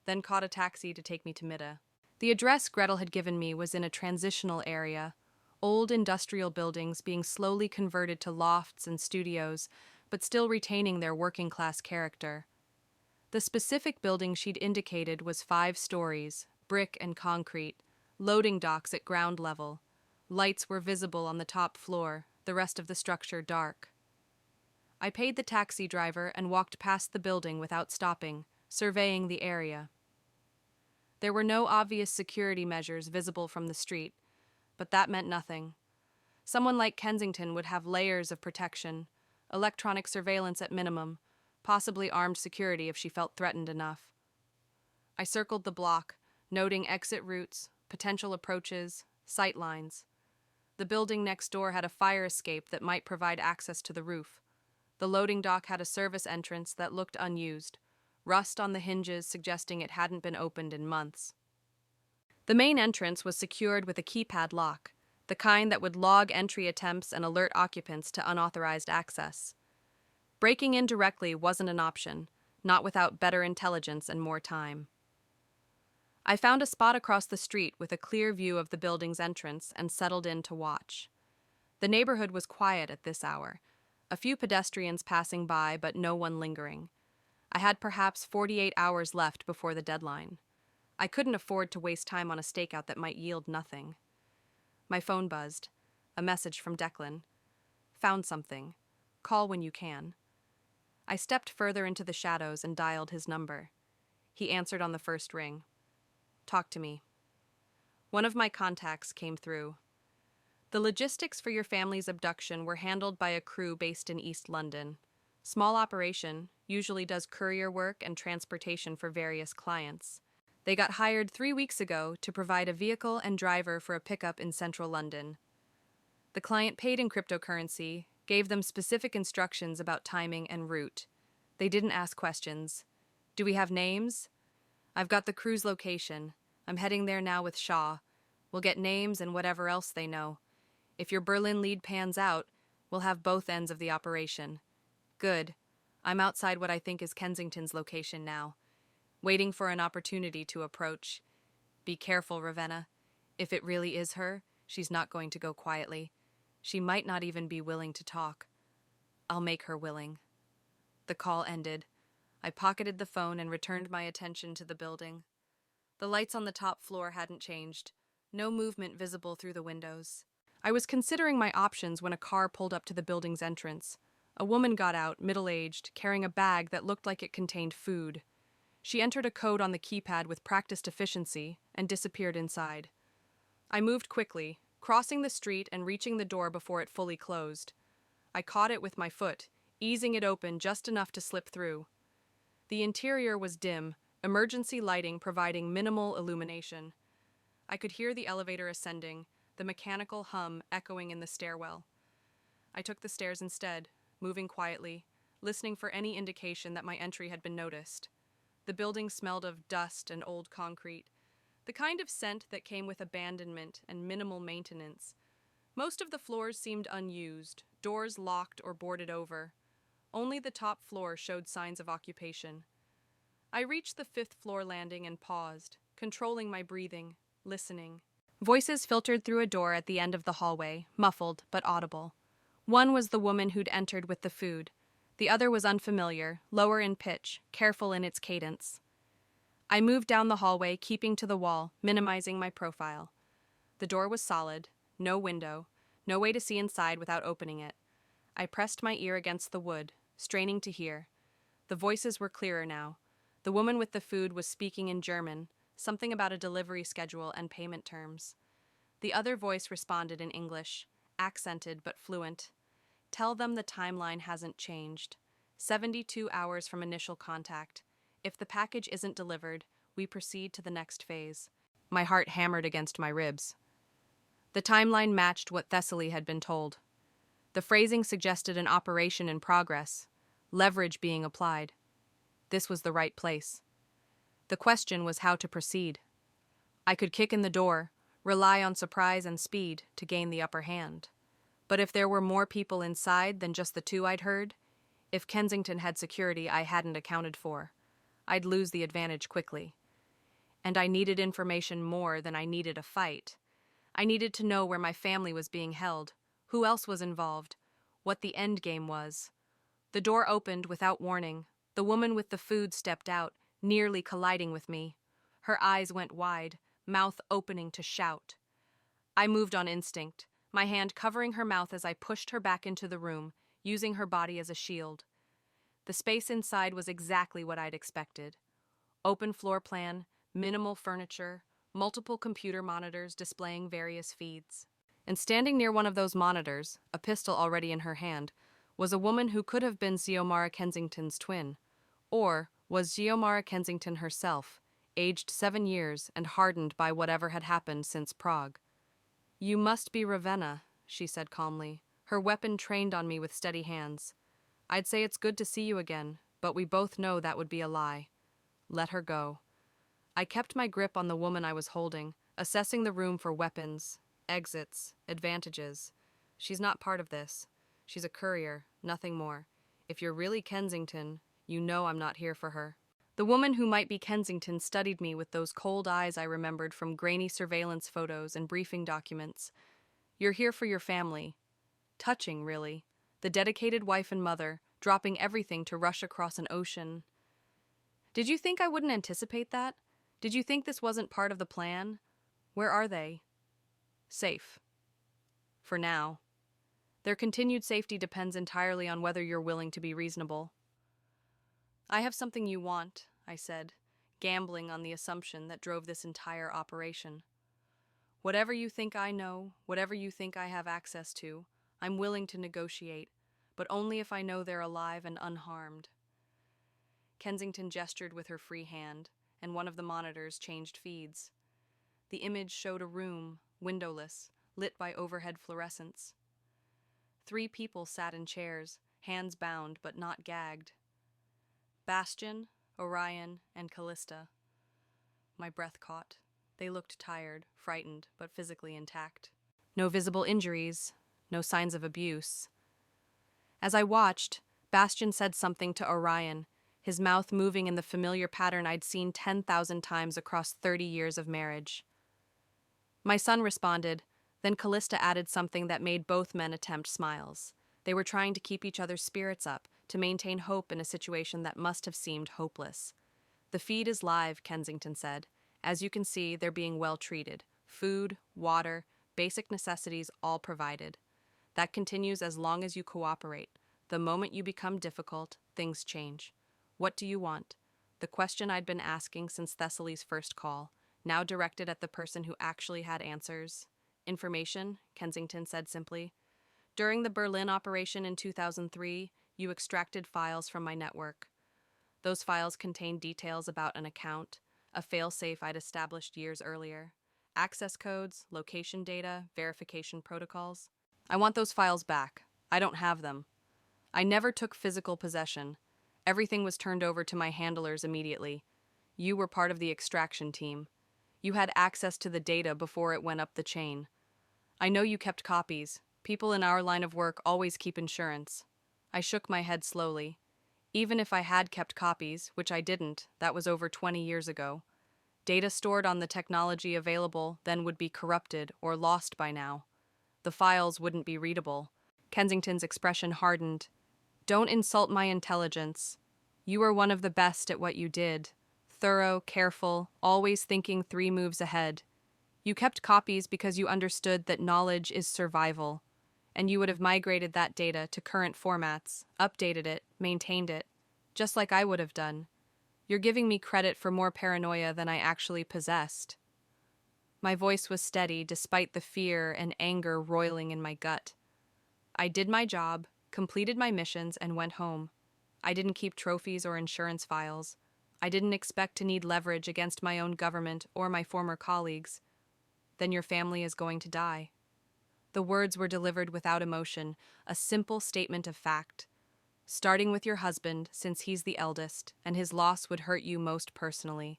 A: then caught a taxi to take me to Mitte. The address Gretel had given me was in a transitional area, old industrial buildings being slowly converted to lofts and studios, but still retaining their working-class character. The specific building she'd indicated was 5 stories, brick and concrete, loading docks at ground level. Lights were visible on the top floor, the rest of the structure dark. I paid the taxi driver and walked past the building without stopping, surveying the area. There were no obvious security measures visible from the street, but that meant nothing. Someone like Kensington would have layers of protection, electronic surveillance at minimum, possibly armed security if she felt threatened enough. I circled the block, noting exit routes, potential approaches, sight lines. The building next door had a fire escape that might provide access to the roof. The loading dock had a service entrance that looked unused, rust on the hinges suggesting it hadn't been opened in months. The main entrance was secured with a keypad lock, the kind that would log entry attempts and alert occupants to unauthorized access. Breaking in directly wasn't an option, not without better intelligence and more time. I found a spot across the street with a clear view of the building's entrance and settled in to watch. The neighborhood was quiet at this hour, a few pedestrians passing by but no one lingering. I had perhaps 48 hours left before the deadline. I couldn't afford to waste time on a stakeout that might yield nothing. My phone buzzed. A message from Declan. Found something. Call when you can. I stepped further into the shadows and dialed his number. He answered on the first ring. Talk to me. One of my contacts came through. The logistics for your family's abduction were handled by a crew based in East London. Small operation, usually does courier work and transportation for various clients. They got hired 3 weeks ago to provide a vehicle and driver for a pickup in central London. The client paid in cryptocurrency, gave them specific instructions about timing and route. They didn't ask questions. Do we have names? I've got the crew's location. I'm heading there now with Shaw. We'll get names and whatever else they know. If your Berlin lead pans out, we'll have both ends of the operation. Good. I'm outside what I think is Kensington's location now, waiting for an opportunity to approach. Be careful, Ravenna. If it really is her, she's not going to go quietly. She might not even be willing to talk. I'll make her willing. The call ended. I pocketed the phone and returned my attention to the building. The lights on the top floor hadn't changed. No movement visible through the windows. I was considering my options when a car pulled up to the building's entrance. A woman got out, middle-aged, carrying a bag that looked like it contained food. She entered a code on the keypad with practiced efficiency and disappeared inside. I moved quickly, crossing the street and reaching the door before it fully closed. I caught it with my foot, easing it open just enough to slip through. The interior was dim, emergency lighting providing minimal illumination. I could hear the elevator ascending, the mechanical hum echoing in the stairwell. I took the stairs instead, moving quietly, listening for any indication that my entry had been noticed. The building smelled of dust and old concrete, the kind of scent that came with abandonment and minimal maintenance. Most of the floors seemed unused, doors locked or boarded over. Only the top floor showed signs of occupation. I reached the fifth floor landing and paused, controlling my breathing, listening. Voices filtered through a door at the end of the hallway, muffled but audible. One was the woman who'd entered with the food. The other was unfamiliar, lower in pitch, careful in its cadence. I moved down the hallway, keeping to the wall, minimizing my profile. The door was solid, no window, no way to see inside without opening it. I pressed my ear against the wood, straining to hear. The voices were clearer now. The woman with the food was speaking in German, something about a delivery schedule and payment terms. The other voice responded in English, accented but fluent. Tell them the timeline hasn't changed. 72 hours from initial contact. If the package isn't delivered, we proceed to the next phase. My heart hammered against my ribs. The timeline matched what Thessaly had been told. The phrasing suggested an operation in progress, leverage being applied. This was the right place. The question was how to proceed. I could kick in the door, rely on surprise and speed to gain the upper hand. But if there were more people inside than just the two I'd heard, if Kensington had security I hadn't accounted for, I'd lose the advantage quickly. And I needed information more than I needed a fight. I needed to know where my family was being held, who else was involved, what the end game was. The door opened without warning. The woman with the food stepped out, nearly colliding with me. Her eyes went wide, mouth opening to shout. I moved on instinct, my hand covering her mouth as I pushed her back into the room, using her body as a shield. The space inside was exactly what I'd expected. Open floor plan, minimal furniture, multiple computer monitors displaying various feeds. And standing near one of those monitors, a pistol already in her hand, was a woman who could have been Xiomara Kensington's twin, or was Xiomara Kensington herself, aged 7 years and hardened by whatever had happened since Prague. "You must be Ravenna," she said calmly, her weapon trained on me with steady hands. "I'd say it's good to see you again, but we both know that would be a lie. Let her go." I kept my grip on the woman I was holding, assessing the room for weapons, exits, advantages. She's not part of this. She's a courier, nothing more. If you're really Kensington, you know I'm not here for her. The woman who might be Kensington studied me with those cold eyes I remembered from grainy surveillance photos and briefing documents. "You're here for your family." Touching, really. The dedicated wife and mother, dropping everything to rush across an ocean. Did you think I wouldn't anticipate that? Did you think this wasn't part of the plan? Where are they? Safe. For now. Their continued safety depends entirely on whether you're willing to be reasonable. "I have something you want," I said, gambling on the assumption that drove this entire operation. "Whatever you think I know, whatever you think I have access to, I'm willing to negotiate, but only if I know they're alive and unharmed." Kensington gestured with her free hand, and one of the monitors changed feeds. The image showed a room, windowless, lit by overhead fluorescents. 3 people sat in chairs, hands bound but not gagged. Bastian, Orion, and Calista. My breath caught. They looked tired, frightened, but physically intact. No visible injuries, no signs of abuse. As I watched, Bastian said something to Orion, his mouth moving in the familiar pattern I'd seen 10,000 times across 30 years of marriage. My son responded, then Calista added something that made both men attempt smiles. They were trying to keep each other's spirits up, to maintain hope in a situation that must have seemed hopeless. "The feed is live," Kensington said. "As you can see, they're being well treated. Food, water, basic necessities all provided. That continues as long as you cooperate. The moment you become difficult, things change. What do you want?" The question I'd been asking since Thessaly's first call, now directed at the person who actually had answers. "Information," Kensington said simply. "During the Berlin operation in 2003, you extracted files from my network. Those files contained details about an account, a failsafe I'd established years earlier, access codes, location data, verification protocols. I want those files back. I don't have them. I never took physical possession. Everything was turned over to my handlers immediately. You were part of the extraction team. You had access to the data before it went up the chain. I know you kept copies. People in our line of work always keep insurance. I shook my head slowly. Even if I had kept copies, which I didn't, that was over 20 years ago. Data stored on the technology available then would be corrupted or lost by now. The files wouldn't be readable. Kensington's expression hardened. Don't insult my intelligence. You are one of the best at what you did. Thorough, careful, always thinking 3 moves ahead. You kept copies because you understood that knowledge is survival, and you would have migrated that data to current formats, updated it, maintained it, just like I would have done. You're giving me credit for more paranoia than I actually possessed. My voice was steady despite the fear and anger roiling in my gut. I did my job, completed my missions, and went home. I didn't keep trophies or insurance files. I didn't expect to need leverage against my own government or my former colleagues. Then your family is going to die. The words were delivered without emotion, a simple statement of fact. Starting with your husband, since he's the eldest, and his loss would hurt you most personally.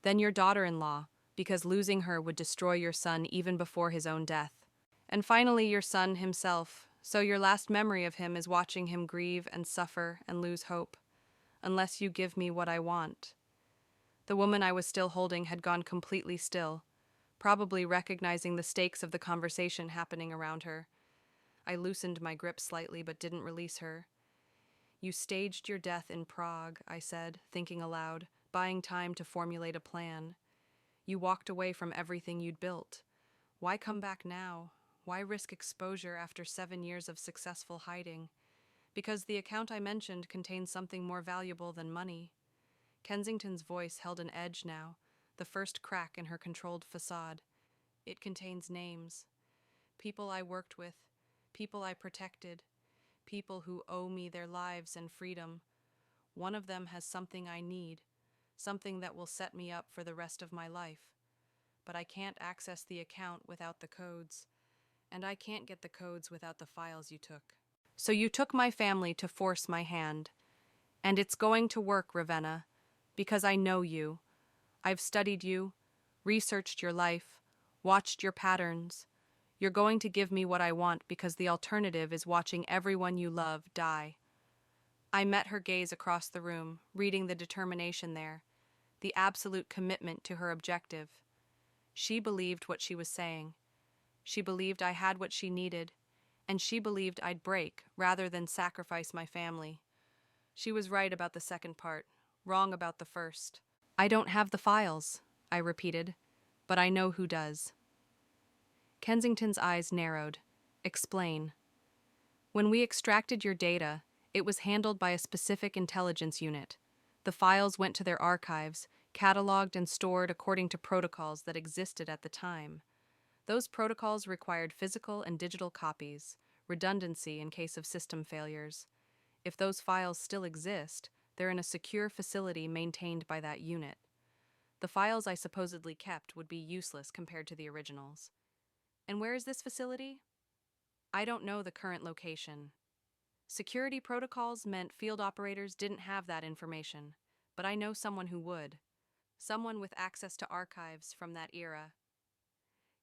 A: Then your daughter-in-law, because losing her would destroy your son even before his own death. And finally your son himself, so your last memory of him is watching him grieve and suffer and lose hope, unless you give me what I want. The woman I was still holding had gone completely still, probably recognizing the stakes of the conversation happening around her. I loosened my grip slightly but didn't release her. You staged your death in Prague, I said, thinking aloud, buying time to formulate a plan. You walked away from everything you'd built. Why come back now? Why risk exposure after 7 years of successful hiding? Because the account I mentioned contains something more valuable than money. Kensington's voice held an edge now, the first crack in her controlled facade. It contains names. People I worked with, people I protected, people who owe me their lives and freedom. One of them has something I need, something that will set me up for the rest of my life. But I can't access the account without the codes, and I can't get the codes without the files you took. So you took my family to force my hand. And it's going to work, Ravenna, because I know you. I've studied you, researched your life, watched your patterns. You're going to give me what I want because the alternative is watching everyone you love die. I met her gaze across the room, reading the determination there, the absolute commitment to her objective. She believed what she was saying. She believed I had what she needed, and she believed I'd break rather than sacrifice my family. She was right about the second part, wrong about the first. I don't have the files, I repeated, but I know who does. Kensington's eyes narrowed. Explain. When we extracted your data, it was handled by a specific intelligence unit. The files went to their archives, cataloged and stored according to protocols that existed at the time. Those protocols required physical and digital copies, redundancy in case of system failures. If those files still exist, they're in a secure facility maintained by that unit. The files I supposedly kept would be useless compared to the originals. And where is this facility? I don't know the current location. Security protocols meant field operators didn't have that information, but I know someone who would. Someone with access to archives from that era.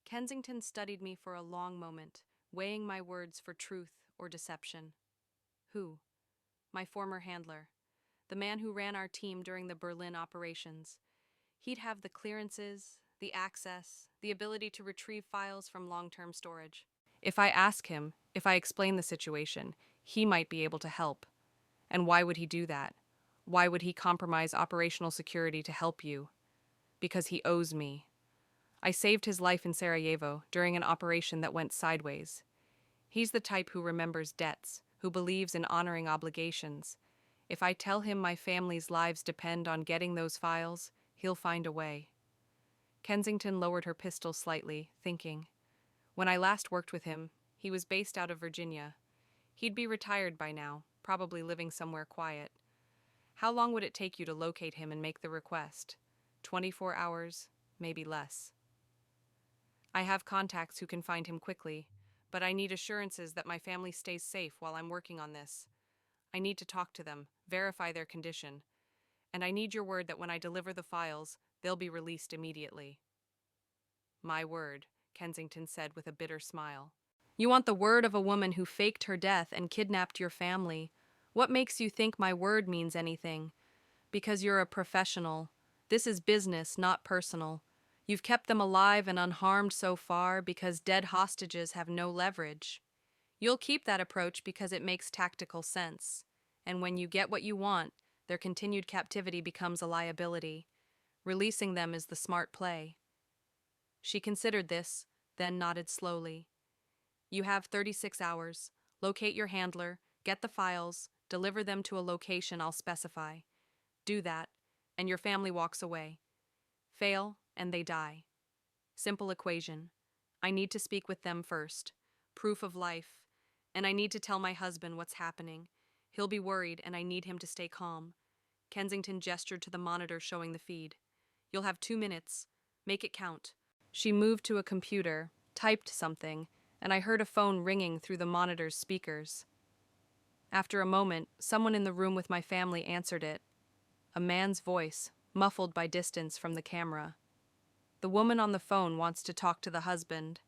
A: Kensington studied me for a long moment, weighing my words for truth or deception. Who? My former handler. The man who ran our team during the Berlin operations. He'd have the clearances, the access, the ability to retrieve files from long-term storage. If I ask him, if I explain the situation, he might be able to help. And why would he do that? Why would he compromise operational security to help you? Because he owes me. I saved his life in Sarajevo during an operation that went sideways. He's the type who remembers debts, who believes in honoring obligations. If I tell him my family's lives depend on getting those files, he'll find a way. Kensington lowered her pistol slightly, thinking. When I last worked with him, he was based out of Virginia. He'd be retired by now, probably living somewhere quiet. How long would it take you to locate him and make the request? 24 hours, maybe less. I have contacts who can find him quickly, but I need assurances that my family stays safe while I'm working on this. I need to talk to them, verify their condition. And I need your word that when I deliver the files, they'll be released immediately. My word, Kensington said with a bitter smile. You want the word of a woman who faked her death and kidnapped your family. What makes you think my word means anything? Because you're a professional. This is business, not personal. You've kept them alive and unharmed so far because dead hostages have no leverage. You'll keep that approach because it makes tactical sense. And when you get what you want, their continued captivity becomes a liability. Releasing them is the smart play. She considered this, then nodded slowly. You have 36 hours. Locate your handler, get the files, deliver them to a location I'll specify. Do that, and your family walks away. Fail, and they die. Simple equation. I need to speak with them first. Proof of life. And I need to tell my husband what's happening. He'll be worried, and I need him to stay calm. Kensington gestured to the monitor showing the feed. You'll have 2 minutes. Make it count. She moved to a computer, typed something, and I heard a phone ringing through the monitor's speakers. After a moment, someone in the room with my family answered it. A man's voice, muffled by distance from the camera. The woman on the phone wants to talk to the husband.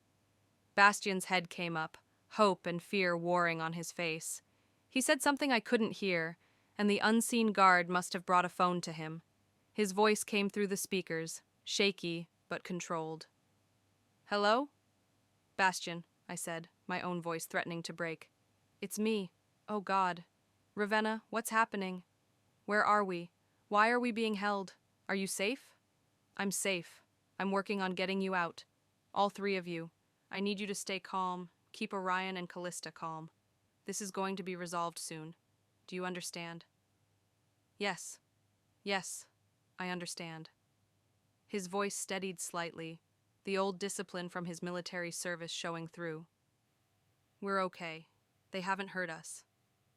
A: Bastian's head came up, hope and fear warring on his face. He said something I couldn't hear, and the unseen guard must have brought a phone to him. His voice came through the speakers, shaky but controlled. Hello? Bastian, I said, my own voice threatening to break. It's me. Oh God. Ravenna, what's happening? Where are we? Why are we being held? Are you safe? I'm safe. I'm working on getting you out. All 3 of you. I need you to stay calm. Keep Orion and Calista calm. This is going to be resolved soon. Do you understand? Yes. Yes, I understand. His voice steadied slightly, the old discipline from his military service showing through. We're okay. They haven't hurt us.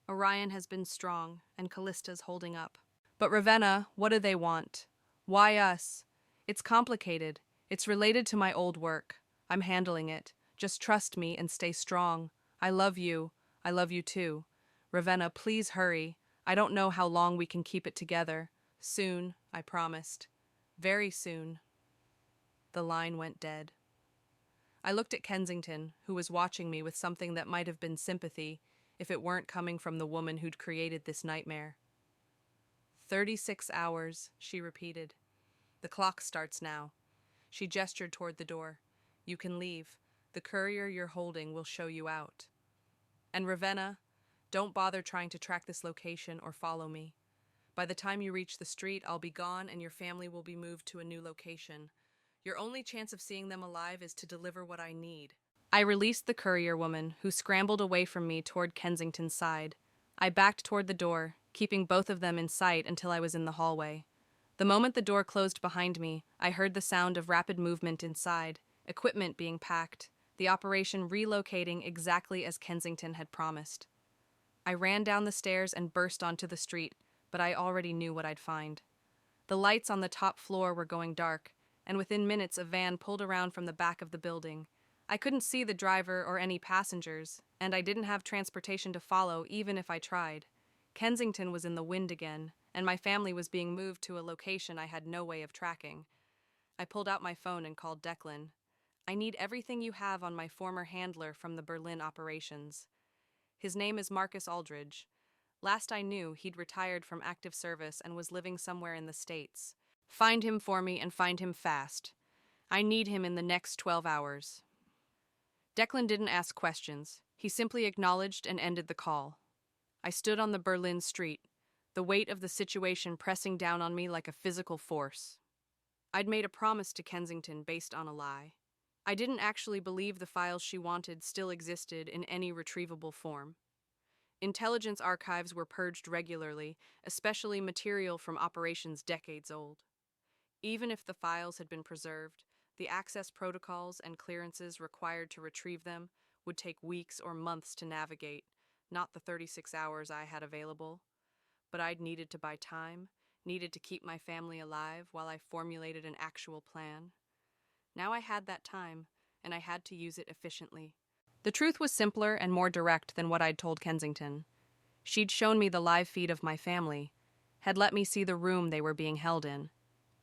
A: Orion has been strong, and Callista's holding up. But Ravenna, what do they want? Why us? It's complicated. It's related to my old work. I'm handling it. Just trust me and stay strong. I love you. I love you too. Ravenna, please hurry. I don't know how long we can keep it together. Soon, I promised. Very soon. The line went dead. I looked at Kensington, who was watching me with something that might have been sympathy, if it weren't coming from the woman who'd created this nightmare. 36 hours, she repeated. The clock starts now. She gestured toward the door. You can leave. The courier you're holding will show you out. And Ravenna, don't bother trying to track this location or follow me. By the time you reach the street, I'll be gone and your family will be moved to a new location. Your only chance of seeing them alive is to deliver what I need. I released the courier woman, who scrambled away from me toward Kensington's side. I backed toward the door, keeping both of them in sight until I was in the hallway. The moment the door closed behind me, I heard the sound of rapid movement inside, equipment being packed, the operation relocating exactly as Kensington had promised. I ran down the stairs and burst onto the street, but I already knew what I'd find. The lights on the top floor were going dark, and within minutes a van pulled around from the back of the building. I couldn't see the driver or any passengers, and I didn't have transportation to follow even if I tried. Kensington was in the wind again, and my family was being moved to a location I had no way of tracking. I pulled out my phone and called Declan. I need everything you have on my former handler from the Berlin operations. His name is Marcus Aldridge. Last I knew, he'd retired from active service and was living somewhere in the States. Find him for me and find him fast. I need him in the next 12 hours. Declan didn't ask questions. He simply acknowledged and ended the call. I stood on the Berlin street, the weight of the situation pressing down on me like a physical force. I'd made a promise to Kensington based on a lie. I didn't actually believe the files she wanted still existed in any retrievable form. Intelligence archives were purged regularly, especially material from operations decades old. Even if the files had been preserved, the access protocols and clearances required to retrieve them would take weeks or months to navigate, not the 36 hours I had available. But I'd needed to buy time, needed to keep my family alive while I formulated an actual plan. Now I had that time, and I had to use it efficiently. The truth was simpler and more direct than what I'd told Kensington. She'd shown me the live feed of my family, had let me see the room they were being held in.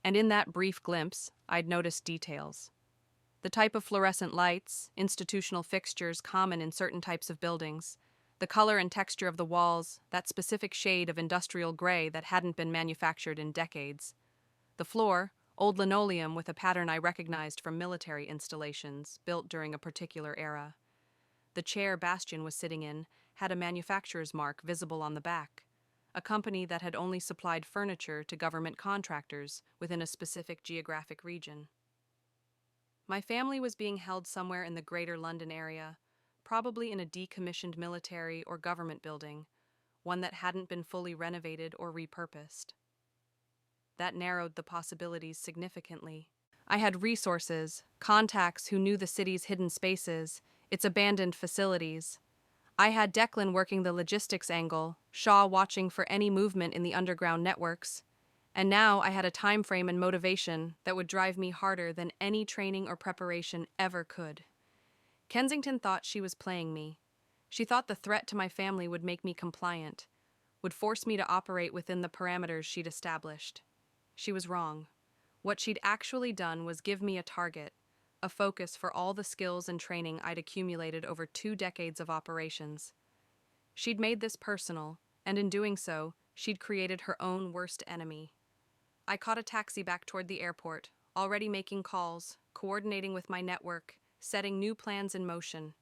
A: And in that brief glimpse, I'd noticed details. The type of fluorescent lights, institutional fixtures common in certain types of buildings, the color and texture of the walls, that specific shade of industrial gray that hadn't been manufactured in decades. The floor, old linoleum with a pattern I recognized from military installations built during a particular era. The chair Bastian was sitting in had a manufacturer's mark visible on the back, a company that had only supplied furniture to government contractors within a specific geographic region. My family was being held somewhere in the greater London area, probably in a decommissioned military or government building, one that hadn't been fully renovated or repurposed. That narrowed the possibilities significantly. I had resources, contacts who knew the city's hidden spaces, its abandoned facilities. I had Declan working the logistics angle, Shaw watching for any movement in the underground networks, and now I had a time frame and motivation that would drive me harder than any training or preparation ever could. Kensington thought she was playing me. She thought the threat to my family would make me compliant, would force me to operate within the parameters she'd established. She was wrong. What she'd actually done was give me a target, a focus for all the skills and training I'd accumulated over 2 decades of operations. She'd made this personal, and in doing so, she'd created her own worst enemy. I caught a taxi back toward the airport, already making calls, coordinating with my network, setting new plans in motion.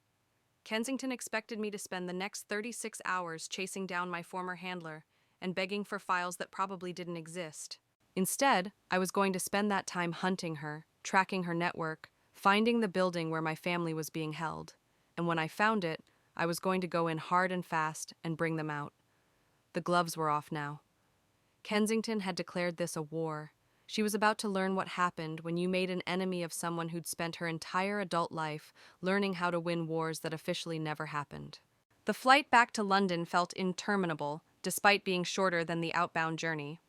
A: Kensington expected me to spend the next 36 hours chasing down my former handler and begging for files that probably didn't exist. Instead, I was going to spend that time hunting her, tracking her network, finding the building where my family was being held. And when I found it, I was going to go in hard and fast and bring them out. The gloves were off now. Kensington had declared this a war. She was about to learn what happened when you made an enemy of someone who'd spent her entire adult life learning how to win wars that officially never happened. The flight back to London felt interminable, despite being shorter than the outbound journey.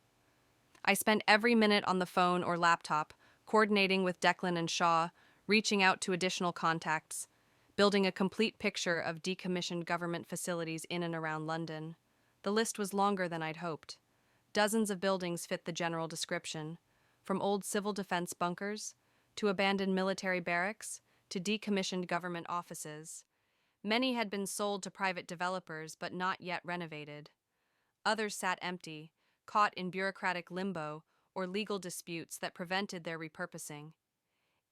A: I spent every minute on the phone or laptop, coordinating with Declan and Shaw, reaching out to additional contacts, building a complete picture of decommissioned government facilities in and around London. The list was longer than I'd hoped. Dozens of buildings fit the general description, from old civil defense bunkers, to abandoned military barracks, to decommissioned government offices. Many had been sold to private developers but not yet renovated. Others sat empty, caught in bureaucratic limbo or legal disputes that prevented their repurposing.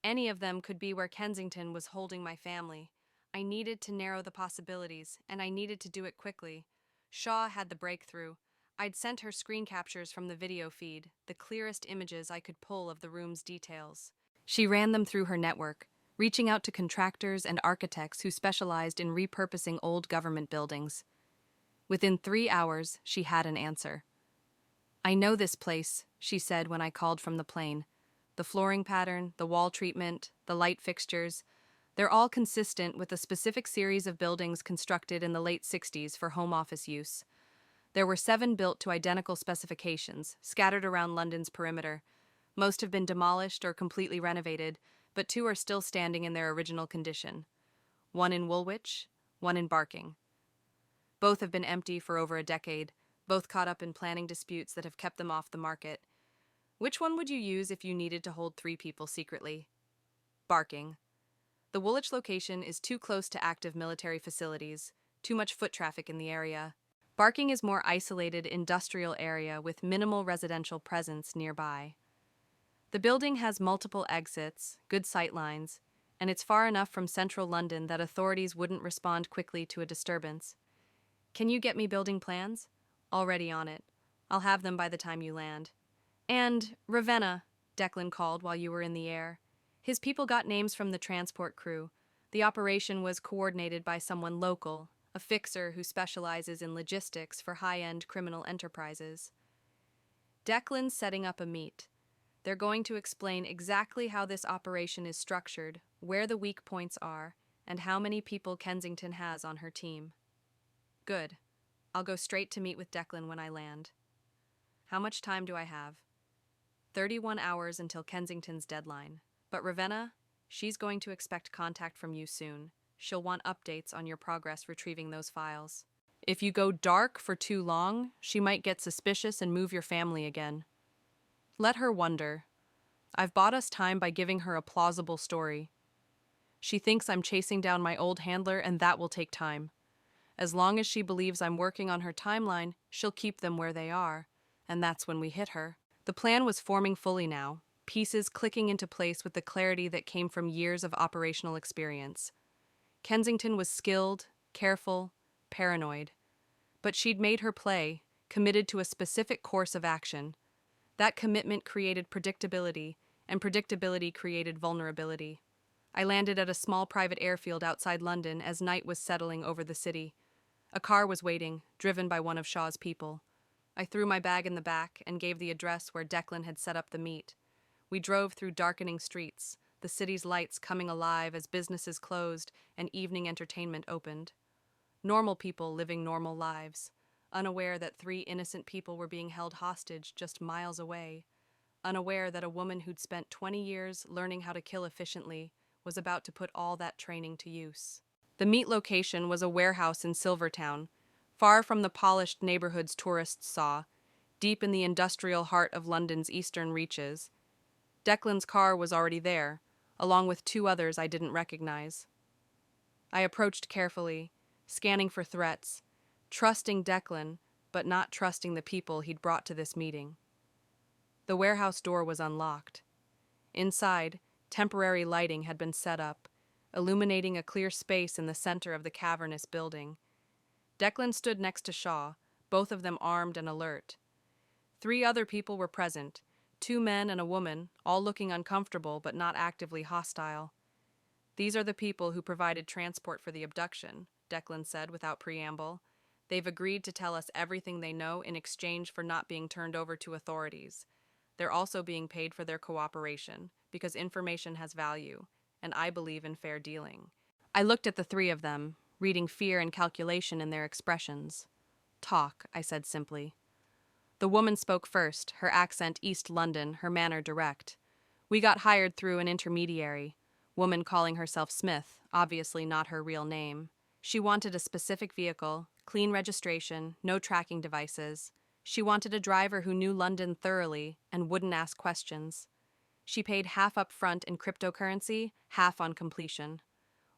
A: Any of them could be where Kensington was holding my family. I needed to narrow the possibilities, and I needed to do it quickly. Shaw had the breakthrough. I'd sent her screen captures from the video feed, the clearest images I could pull of the room's details. She ran them through her network, reaching out to contractors and architects who specialized in repurposing old government buildings. Within 3 hours, she had an answer. "I know this place," she said when I called from the plane. The flooring pattern, the wall treatment, the light fixtures, they're all consistent with a specific series of buildings constructed in the late 60s for home office use. There were 7 built to identical specifications, scattered around London's perimeter. Most have been demolished or completely renovated, but 2 are still standing in their original condition. One in Woolwich, one in Barking. Both have been empty for over a decade, both caught up in planning disputes that have kept them off the market. Which one would you use if you needed to hold 3 people secretly? Barking. The Woolwich location is too close to active military facilities, too much foot traffic in the area. Barking is more isolated industrial area with minimal residential presence nearby. The building has multiple exits, good sight lines, and it's far enough from central London that authorities wouldn't respond quickly to a disturbance. Can you get me building plans? Already on it. I'll have them by the time you land. And Ravenna, Declan called while you were in the air. His people got names from the transport crew. The operation was coordinated by someone local, a fixer who specializes in logistics for high-end criminal enterprises. Declan's setting up a meet. They're going to explain exactly how this operation is structured, where the weak points are, and how many people Kensington has on her team. Good. I'll go straight to meet with Declan when I land. How much time do I have? 31 hours until Kensington's deadline. But Ravenna, she's going to expect contact from you soon. She'll want updates on your progress retrieving those files. If you go dark for too long, she might get suspicious and move your family again. Let her wonder. I've bought us time by giving her a plausible story. She thinks I'm chasing down my old handler, and that will take time. As long as she believes I'm working on her timeline, she'll keep them where they are, and that's when we hit her. The plan was forming fully now, pieces clicking into place with the clarity that came from years of operational experience. Kensington was skilled, careful, paranoid. But she'd made her play, committed to a specific course of action. That commitment created predictability, and predictability created vulnerability. I landed at a small private airfield outside London as night was settling over the city. A car was waiting, driven by one of Shaw's people. I threw my bag in the back and gave the address where Declan had set up the meet. We drove through darkening streets, the city's lights coming alive as businesses closed and evening entertainment opened. Normal people living normal lives, unaware that 3 innocent people were being held hostage just miles away, unaware that a woman who'd spent 20 years learning how to kill efficiently was about to put all that training to use. The meet location was a warehouse in Silvertown, far from the polished neighborhoods tourists saw, deep in the industrial heart of London's eastern reaches. Declan's car was already there, along with 2 others I didn't recognize. I approached carefully, scanning for threats, trusting Declan, but not trusting the people he'd brought to this meeting. The warehouse door was unlocked. Inside, temporary lighting had been set up, illuminating a clear space in the center of the cavernous building. Declan stood next to Shaw, both of them armed and alert. 3 other people were present, 2 men and a woman, all looking uncomfortable but not actively hostile. "These are the people who provided transport for the abduction," Declan said without preamble. "They've agreed to tell us everything they know in exchange for not being turned over to authorities. They're also being paid for their cooperation, because information has value, and I believe in fair dealing." I looked at the 3 of them, reading fear and calculation in their expressions. "Talk," I said simply. The woman spoke first, her accent East London, her manner direct. "We got hired through an intermediary, woman calling herself Smith, obviously not her real name. She wanted a specific vehicle, clean registration, no tracking devices. She wanted a driver who knew London thoroughly and wouldn't ask questions. She paid half up front in cryptocurrency, half on completion.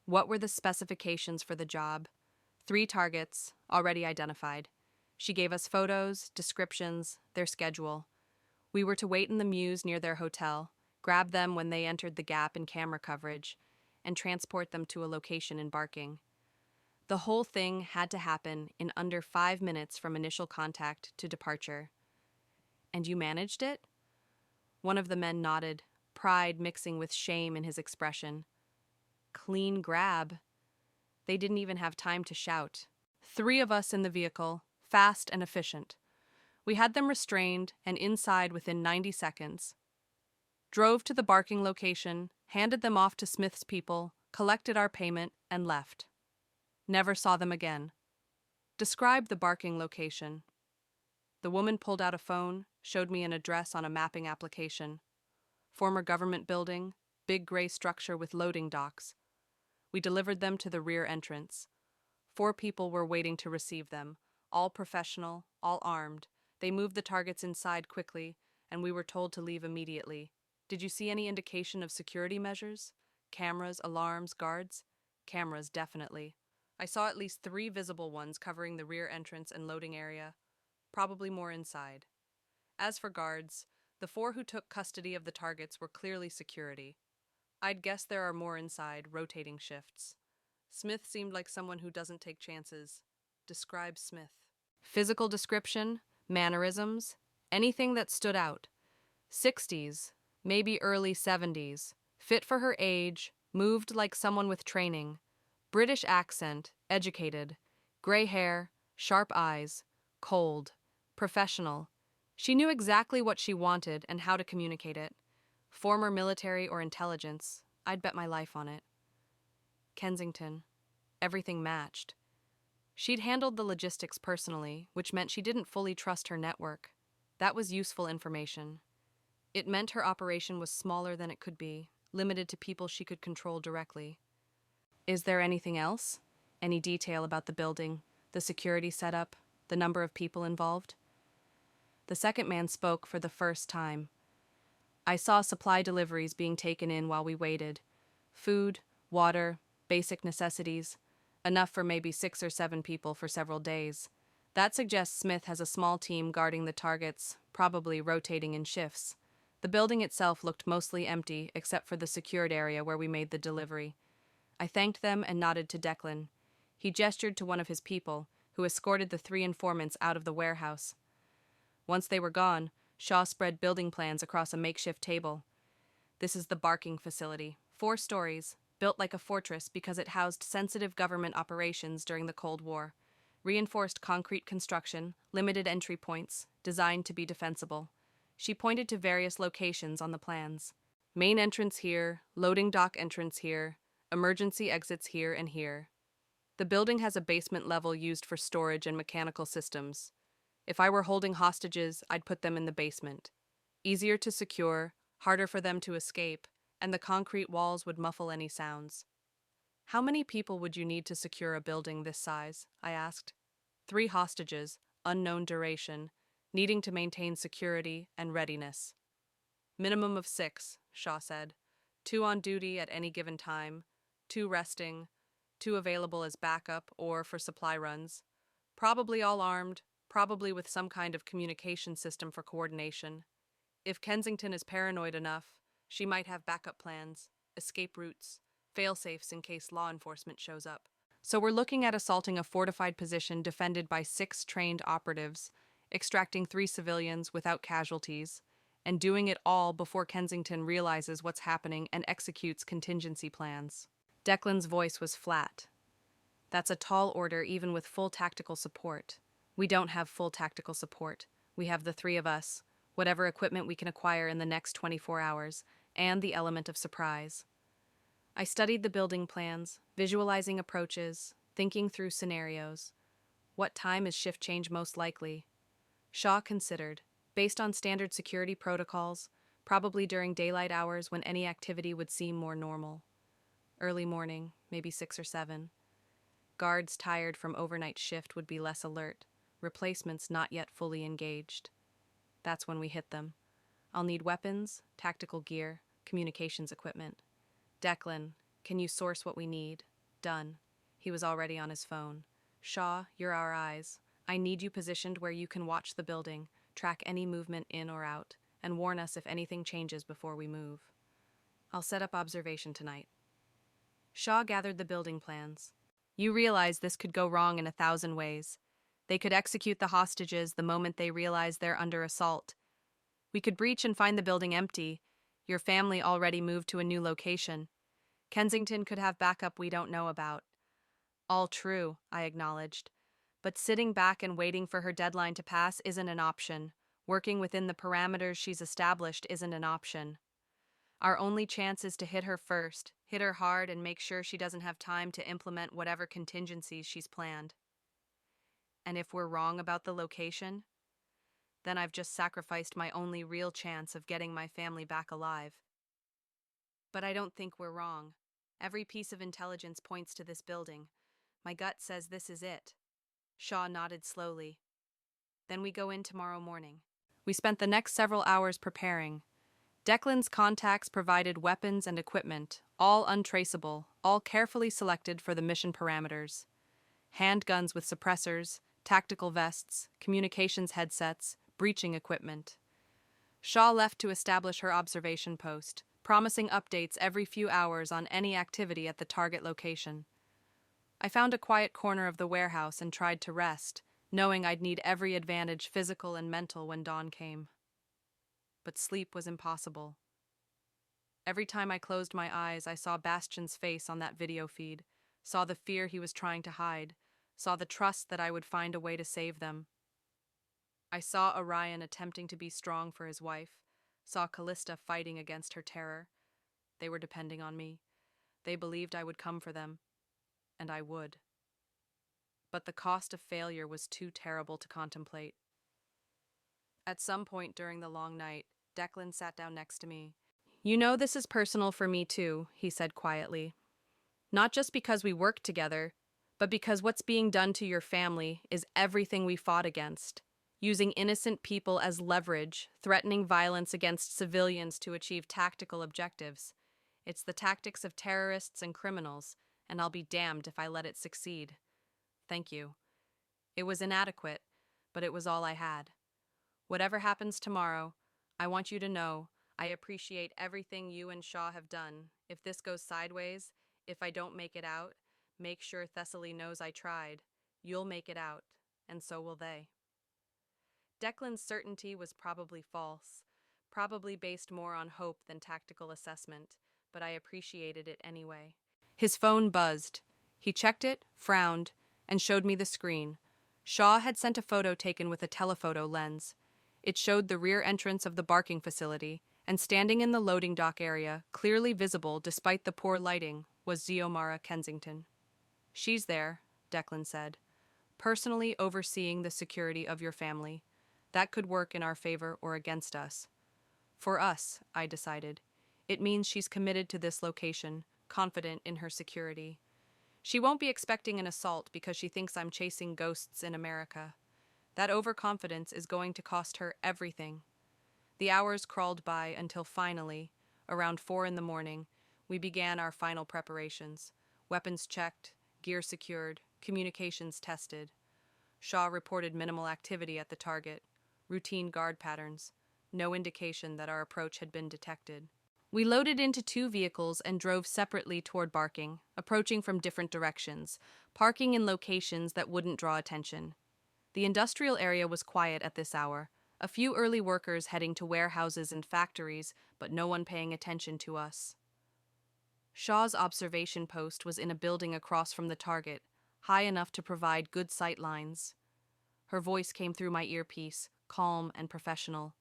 A: What were the specifications for the job? 3 targets, already identified. She gave us photos, descriptions, their schedule. We were to wait in the mews near their hotel, grab them when they entered the gap in camera coverage, and transport them to a location in Barking. The whole thing had to happen in under 5 minutes from initial contact to departure. "And you managed it?" One of the men nodded, pride mixing with shame in his expression. "Clean grab." They didn't even have time to shout. 3 of us in the vehicle, fast and efficient. We had them restrained and inside within 90 seconds. Drove to the Barking location, handed them off to Smith's people, collected our payment, and left. Never saw them again. Describe the Barking location. The woman pulled out a phone, showed me an address on a mapping application. Former government building, big gray structure with loading docks. We delivered them to the rear entrance. 4 people were waiting to receive them, all professional, all armed. They moved the targets inside quickly, and we were told to leave immediately. Did you see any indication of security measures? Cameras, alarms, guards? Cameras, definitely. I saw at least 3 visible ones covering the rear entrance and loading area. Probably more inside. As for guards, the 4 who took custody of the targets were clearly security. I'd guess there are more inside, rotating shifts. Smith seemed like someone who doesn't take chances. Describe Smith. Physical description, mannerisms, anything that stood out. 60s, maybe early 70s, fit for her age, moved like someone with training. British accent, educated, gray hair, sharp eyes, cold, professional. She knew exactly what she wanted and how to communicate it. Former military or intelligence, I'd bet my life on it. Kensington. Everything matched. She'd handled the logistics personally, which meant she didn't fully trust her network. That was useful information. It meant her operation was smaller than it could be, limited to people she could control directly. Is there anything else? Any detail about the building? The security setup, the number of people involved. The second man spoke for the first time. I saw supply deliveries being taken in while we waited. Food, water, basic necessities, enough for maybe 6 or 7 people for several days. That suggests Smith has a small team guarding the targets, probably rotating in shifts. The building itself looked mostly empty, except for the secured area where we made the delivery. I thanked them and nodded to Declan. He gestured to one of his people, who escorted the 3 informants out of the warehouse. Once they were gone, Shaw spread building plans across a makeshift table. This is the barking facility, 4 stories, built like a fortress because it housed sensitive government operations during the Cold War. Reinforced concrete construction, limited entry points, designed to be defensible. She pointed to various locations on the plans. Main entrance here, loading dock entrance here, emergency exits here and here. The building has a basement level used for storage and mechanical systems. If I were holding hostages, I'd put them in the basement. Easier to secure, harder for them to escape, and the concrete walls would muffle any sounds. How many people would you need to secure a building this size? I asked. 3 hostages, unknown duration, needing to maintain security and readiness. Minimum of 6, Shaw said. 2 on duty at any given time, 2 resting, 2 available as backup or for supply runs. Probably all armed, probably with some kind of communication system for coordination. If Kensington is paranoid enough, she might have backup plans, escape routes, fail-safes in case law enforcement shows up. So we're looking at assaulting a fortified position defended by 6 trained operatives, extracting 3 civilians without casualties, and doing it all before Kensington realizes what's happening and executes contingency plans. Declan's voice was flat. That's a tall order even with full tactical support. We don't have full tactical support. We have the 3 of us, whatever equipment we can acquire in the next 24 hours, and the element of surprise. I studied the building plans, visualizing approaches, thinking through scenarios. What time is shift change most likely? Shaw considered, based on standard security protocols, probably during daylight hours when any activity would seem more normal. Early morning, maybe 6 or 7. Guards tired from overnight shift would be less alert, replacements not yet fully engaged. That's when we hit them. I'll need weapons, tactical gear, communications equipment. Declan, can you source what we need? Done. He was already on his phone. Shaw, you're our eyes. I need you positioned where you can watch the building, track any movement in or out, and warn us if anything changes before we move. I'll set up observation tonight. Shaw gathered the building plans. You realize this could go wrong in 1,000 ways. They could execute the hostages the moment they realize they're under assault. We could breach and find the building empty. Your family already moved to a new location. Kensington could have backup we don't know about. All true, I acknowledged. But sitting back and waiting for her deadline to pass isn't an option. Working within the parameters she's established isn't an option. Our only chance is to hit her first, hit her hard, and make sure she doesn't have time to implement whatever contingencies she's planned. And if we're wrong about the location, then I've just sacrificed my only real chance of getting my family back alive. But I don't think we're wrong. Every piece of intelligence points to this building. My gut says this is it. Shaw nodded slowly. Then we go in tomorrow morning. We spent the next several hours preparing. Declan's contacts provided weapons and equipment, all untraceable, all carefully selected for the mission parameters. Handguns with suppressors, tactical vests, communications headsets, breaching equipment. Shaw left to establish her observation post, promising updates every few hours on any activity at the target location. I found a quiet corner of the warehouse and tried to rest, knowing I'd need every advantage physical and mental when dawn came. But sleep was impossible. Every time I closed my eyes, I saw Bastian's face on that video feed, saw the fear he was trying to hide, saw the trust that I would find a way to save them. I saw Orion attempting to be strong for his wife, saw Calista fighting against her terror. They were depending on me. They believed I would come for them, and I would. But the cost of failure was too terrible to contemplate. At some point during the long night, Declan sat down next to me. You know, this is personal for me too, he said quietly. Not just because we work together, but because what's being done to your family is everything we fought against. Using innocent people as leverage, threatening violence against civilians to achieve tactical objectives. It's the tactics of terrorists and criminals, and I'll be damned if I let it succeed. Thank you. It was inadequate, but it was all I had. Whatever happens tomorrow, I want you to know I appreciate everything you and Shaw have done. If this goes sideways, if I don't make it out, make sure Thessaly knows I tried. You'll make it out, and so will they. Declan's certainty was probably false, probably based more on hope than tactical assessment, but I appreciated it anyway. His phone buzzed. He checked it, frowned, and showed me the screen. Shaw had sent a photo taken with a telephoto lens. It showed the rear entrance of the barking facility, and standing in the loading dock area, clearly visible despite the poor lighting, was Xiomara Kensington. "She's there," Declan said, "personally overseeing the security of your family. That could work in our favor or against us." For us, I decided. It means she's committed to this location, confident in her security. She won't be expecting an assault because she thinks I'm chasing ghosts in America. That overconfidence is going to cost her everything. The hours crawled by until finally, around 4 in the morning, we began our final preparations. Weapons checked, gear secured, communications tested. Shaw reported minimal activity at the target, routine guard patterns, no indication that our approach had been detected. We loaded into 2 vehicles and drove separately toward Barking, approaching from different directions, parking in locations that wouldn't draw attention. The industrial area was quiet at this hour, a few early workers heading to warehouses and factories, but no one paying attention to us. Shaw's observation post was in a building across from the target, high enough to provide good sight lines. Her voice came through my earpiece, calm and professional.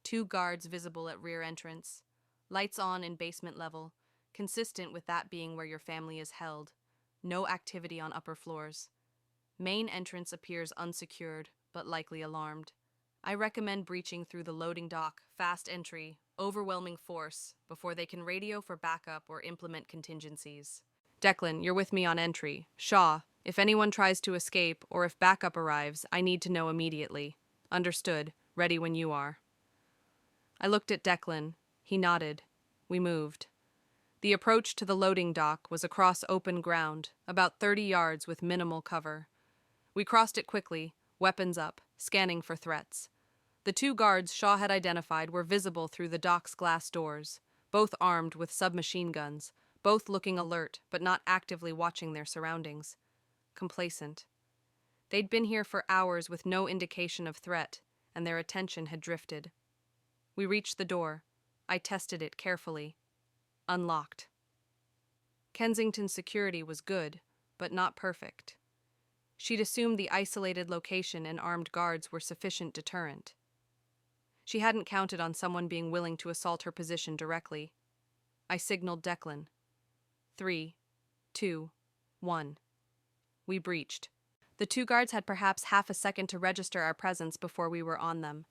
A: 2 guards visible at rear entrance. Lights on in basement level, consistent with that being where your family is held. No activity on upper floors. Main entrance appears unsecured, but likely alarmed. I recommend breaching through the loading dock, fast entry, overwhelming force, before they can radio for backup or implement contingencies. Declan, you're with me on entry. Shaw, if anyone tries to escape or if backup arrives, I need to know immediately. Understood. Ready when you are. I looked at Declan. He nodded. We moved. The approach to the loading dock was across open ground, about 30 yards with minimal cover. We crossed it quickly, weapons up, scanning for threats. The 2 guards Shaw had identified were visible through the dock's glass doors, both armed with submachine guns, both looking alert but not actively watching their surroundings. Complacent. They'd been here for hours with no indication of threat, and their attention had drifted. We reached the door. I tested it carefully. Unlocked. Kensington's security was good, but not perfect. She'd assumed the isolated location and armed guards were sufficient deterrent. She hadn't counted on someone being willing to assault her position directly. I signaled Declan. 3, 2, 1. We breached. The 2 guards had perhaps half a second to register our presence before we were on them.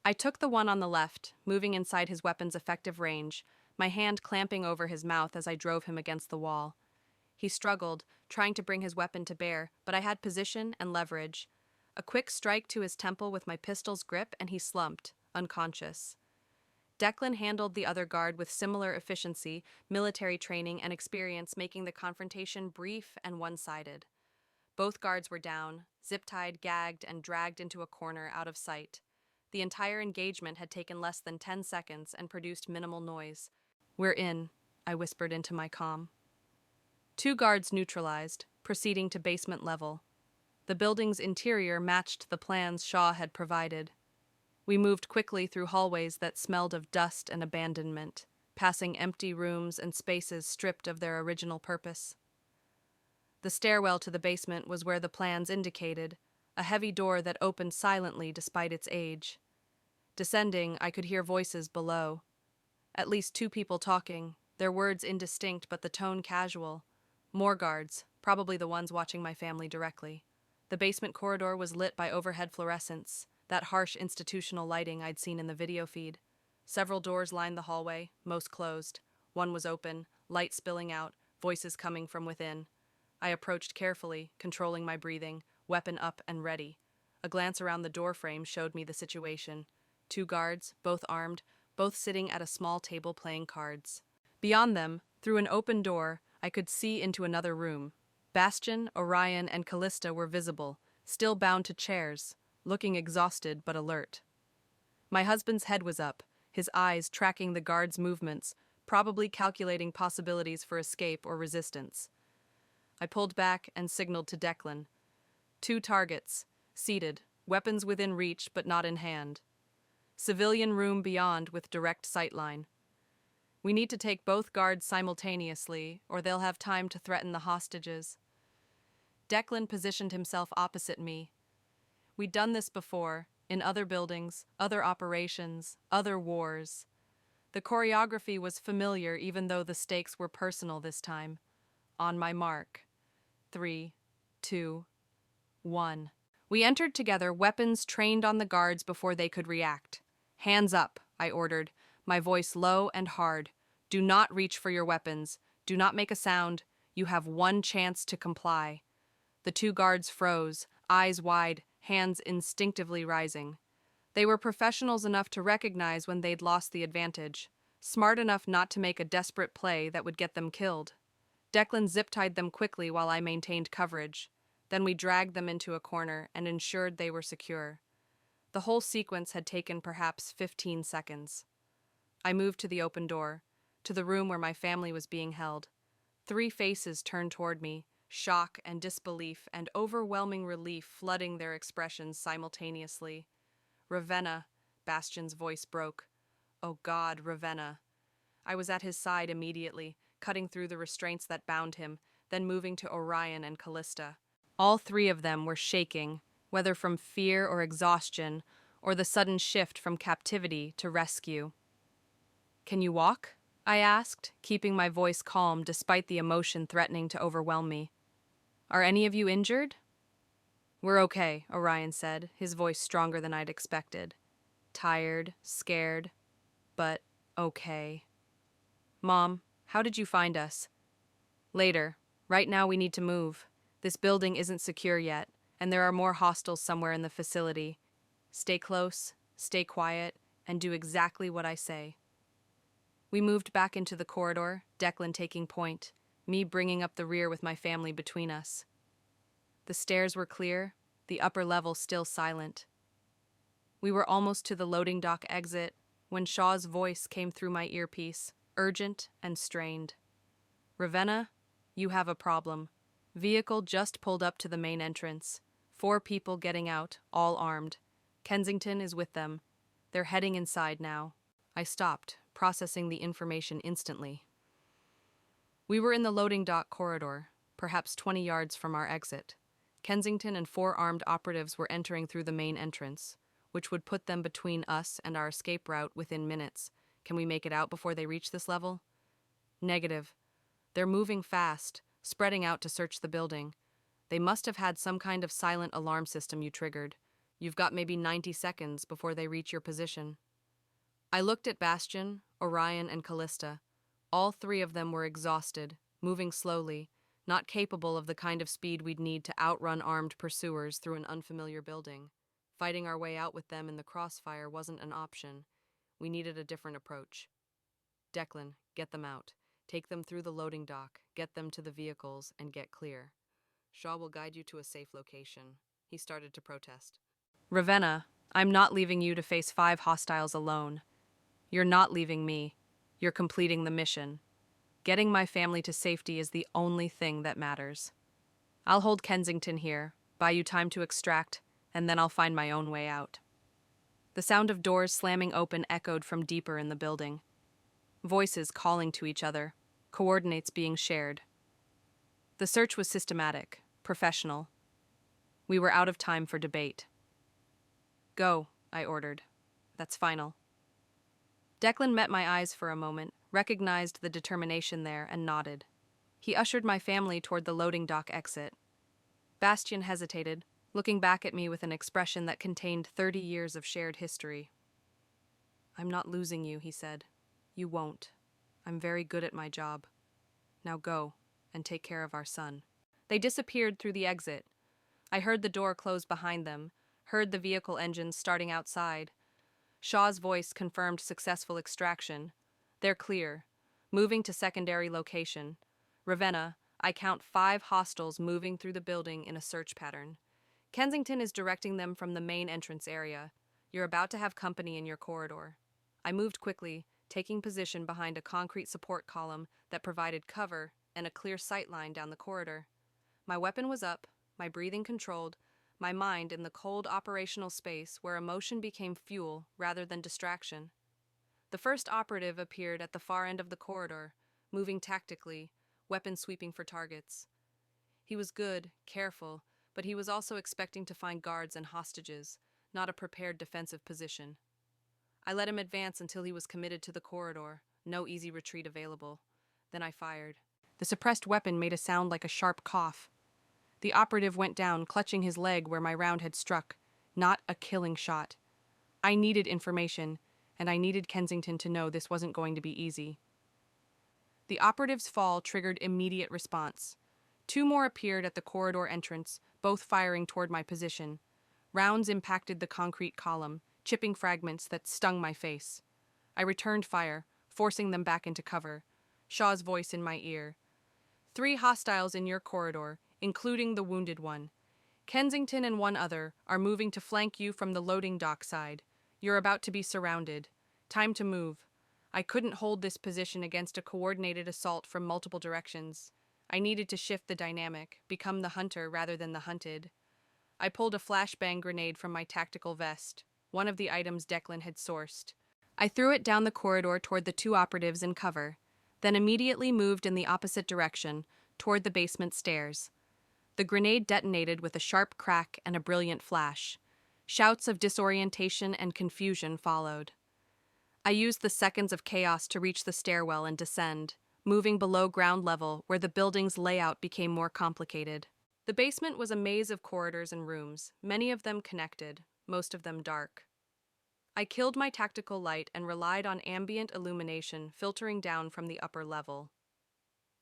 A: I took the one on the left, moving inside his weapon's effective range, my hand clamping over his mouth as I drove him against the wall. He struggled, trying to bring his weapon to bear, but I had position and leverage. A quick strike to his temple with my pistol's grip, and he slumped, unconscious. Declan handled the other guard with similar efficiency, military training, and experience, making the confrontation brief and one-sided. Both guards were down, zip-tied, gagged, and dragged into a corner out of sight. The entire engagement had taken less than 10 seconds and produced minimal noise. "We're in," I whispered into my comm. 2 guards neutralized, proceeding to basement level. The building's interior matched the plans Shaw had provided. We moved quickly through hallways that smelled of dust and abandonment, passing empty rooms and spaces stripped of their original purpose. The stairwell to the basement was where the plans indicated, a heavy door that opened silently despite its age. Descending, I could hear voices below. At least 2 people talking, their words indistinct but the tone casual. More guards, probably the ones watching my family directly. The basement corridor was lit by overhead fluorescents, that harsh institutional lighting I'd seen in the video feed. Several doors lined the hallway, most closed. One was open, light spilling out, voices coming from within. I approached carefully, controlling my breathing, weapon up and ready. A glance around the doorframe showed me the situation. 2 guards, both armed, both sitting at a small table playing cards. Beyond them, through an open door, I could see into another room. Bastian, Orion, and Calista were visible, still bound to chairs, looking exhausted but alert. My husband's head was up, his eyes tracking the guards' movements, probably calculating possibilities for escape or resistance. I pulled back and signaled to Declan. 2 targets, seated, weapons within reach but not in hand. Civilian room beyond with direct sightline. We need to take both guards simultaneously, or they'll have time to threaten the hostages. Declan positioned himself opposite me. We'd done this before, in other buildings, other operations, other wars. The choreography was familiar even though the stakes were personal this time. On my mark. 3, 2, 1. We entered together, weapons trained on the guards before they could react. Hands up, I ordered, my voice low and hard. Do not reach for your weapons. Do not make a sound. You have 1 chance to comply. The 2 guards froze, eyes wide, hands instinctively rising. They were professionals enough to recognize when they'd lost the advantage, smart enough not to make a desperate play that would get them killed. Declan zip-tied them quickly while I maintained coverage. Then we dragged them into a corner and ensured they were secure. The whole sequence had taken perhaps 15 seconds. I moved to the open door, to the room where my family was being held. 3 faces turned toward me, shock and disbelief and overwhelming relief flooding their expressions simultaneously. Ravenna, Bastian's voice broke. Oh God, Ravenna. I was at his side immediately, cutting through the restraints that bound him, then moving to Orion and Calista. All 3 of them were shaking, whether from fear or exhaustion, or the sudden shift from captivity to rescue. Can you walk? I asked, keeping my voice calm despite the emotion threatening to overwhelm me. Are any of you injured? We're okay, Orion said, his voice stronger than I'd expected. Tired, scared, but okay. Mom, how did you find us? Later. Right now we need to move. This building isn't secure yet, and there are more hostiles somewhere in the facility. Stay close, stay quiet, and do exactly what I say. We moved back into the corridor, Declan taking point, me bringing up the rear with my family between us. The stairs were clear, the upper level still silent. We were almost to the loading dock exit when Shaw's voice came through my earpiece, urgent and strained. Ravenna, you have a problem. Vehicle just pulled up to the main entrance. 4 people getting out, all armed. Kensington is with them. They're heading inside now. I stopped, processing the information instantly. We were in the loading dock corridor, perhaps 20 yards from our exit. Kensington and 4 armed operatives were entering through the main entrance, which would put them between us and our escape route within minutes. Can we make it out before they reach this level? Negative. They're moving fast, spreading out to search the building. They must have had some kind of silent alarm system you triggered. You've got maybe 90 seconds before they reach your position. I looked at Bastian, Orion, and Calista. All 3 of them were exhausted, moving slowly, not capable of the kind of speed we'd need to outrun armed pursuers through an unfamiliar building. Fighting our way out with them in the crossfire wasn't an option. We needed a different approach. Declan, get them out. Take them through the loading dock, get them to the vehicles, and get clear. Shaw will guide you to a safe location. He started to protest. Ravenna, I'm not leaving you to face 5 hostiles alone. You're not leaving me. You're completing the mission. Getting my family to safety is the only thing that matters. I'll hold Kensington here, buy you time to extract, and then I'll find my own way out. The sound of doors slamming open echoed from deeper in the building. Voices calling to each other, coordinates being shared. The search was systematic, professional. We were out of time for debate. Go, I ordered. That's final. Declan met my eyes for a moment, recognized the determination there, and nodded. He ushered my family toward the loading dock exit. Bastian hesitated, looking back at me with an expression that contained 30 years of shared history. I'm not losing you, he said. You won't. I'm very good at my job. Now go, and take care of our son. They disappeared through the exit. I heard the door close behind them, heard the vehicle engines starting outside. Shaw's voice confirmed successful extraction. They're clear. Moving to secondary location. Ravenna, I count 5 hostiles moving through the building in a search pattern. Kensington is directing them from the main entrance area. You're about to have company in your corridor. I moved quickly, taking position behind a concrete support column that provided cover and a clear sight line down the corridor. My weapon was up, my breathing controlled, my mind in the cold operational space where emotion became fuel rather than distraction. The first operative appeared at the far end of the corridor, moving tactically, weapon sweeping for targets. He was good, careful, but he was also expecting to find guards and hostages, not a prepared defensive position. I let him advance until he was committed to the corridor, no easy retreat available. Then I fired. The suppressed weapon made a sound like a sharp cough. The operative went down, clutching his leg where my round had struck. Not a killing shot. I needed information, and I needed Kensington to know this wasn't going to be easy. The operative's fall triggered immediate response. 2 more appeared at the corridor entrance, both firing toward my position. Rounds impacted the concrete column, chipping fragments that stung my face. I returned fire, forcing them back into cover. Shaw's voice in my ear. 3 hostiles in your corridor, including the wounded one. Kensington and 1 other are moving to flank you from the loading dock side. You're about to be surrounded. Time to move. I couldn't hold this position against a coordinated assault from multiple directions. I needed to shift the dynamic, become the hunter rather than the hunted. I pulled a flashbang grenade from my tactical vest, one of the items Declan had sourced. I threw it down the corridor toward the 2 operatives in cover, then immediately moved in the opposite direction, toward the basement stairs. The grenade detonated with a sharp crack and a brilliant flash. Shouts of disorientation and confusion followed. I used the seconds of chaos to reach the stairwell and descend, moving below ground level where the building's layout became more complicated. The basement was a maze of corridors and rooms, many of them connected, most of them dark. I killed my tactical light and relied on ambient illumination filtering down from the upper level.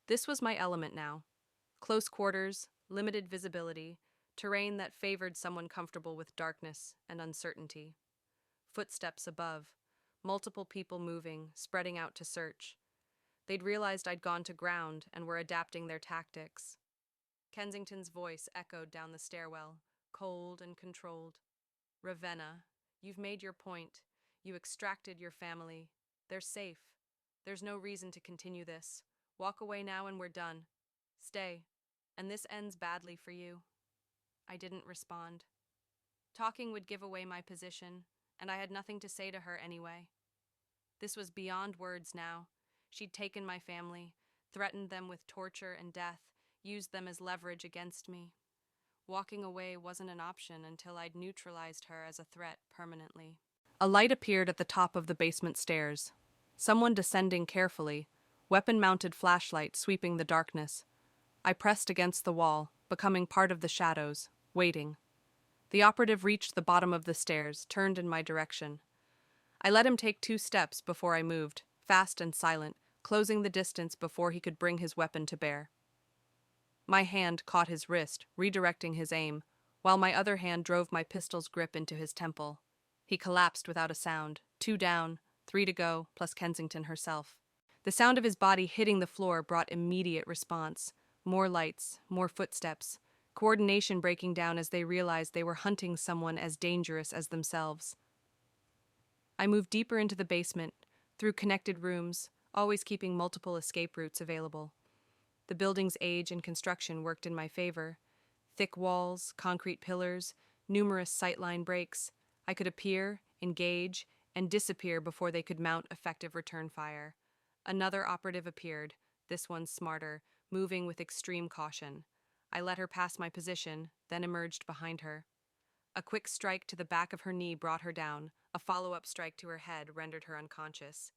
A: This was my element now. Close quarters, limited visibility, terrain that favored someone comfortable with darkness and uncertainty. Footsteps above, multiple people moving, spreading out to search. They'd realized I'd gone to ground and were adapting their tactics. Kensington's voice echoed down the stairwell, cold and controlled. Ravenna, you've made your point. You extracted your family. They're safe. There's no reason to continue this. Walk away now and we're done. Stay. And this ends badly for you. I didn't respond. Talking would give away my position, and I had nothing to say to her anyway. This was beyond words now. She'd taken my family, threatened them with torture and death, used them as leverage against me. Walking away wasn't an option until I'd neutralized her as a threat permanently. A light appeared at the top of the basement stairs. Someone descending carefully, weapon-mounted flashlight sweeping the darkness. I pressed against the wall, becoming part of the shadows, waiting. The operative reached the bottom of the stairs, turned in my direction. I let him take 2 steps before I moved, fast and silent, closing the distance before he could bring his weapon to bear. My hand caught his wrist, redirecting his aim, while my other hand drove my pistol's grip into his temple. He collapsed without a sound, 2 down, 3 to go, plus Kensington herself. The sound of his body hitting the floor brought immediate response. More lights, more footsteps, coordination breaking down as they realized they were hunting someone as dangerous as themselves. I moved deeper into the basement, through connected rooms, always keeping multiple escape routes available. The building's age and construction worked in my favor. Thick walls, concrete pillars, numerous sightline breaks. I could appear, engage, and disappear before they could mount effective return fire. Another operative appeared, this one smarter, moving with extreme caution. I let her pass my position, then emerged behind her. A quick strike to the back of her knee brought her down. A follow-up strike to her head rendered her unconscious.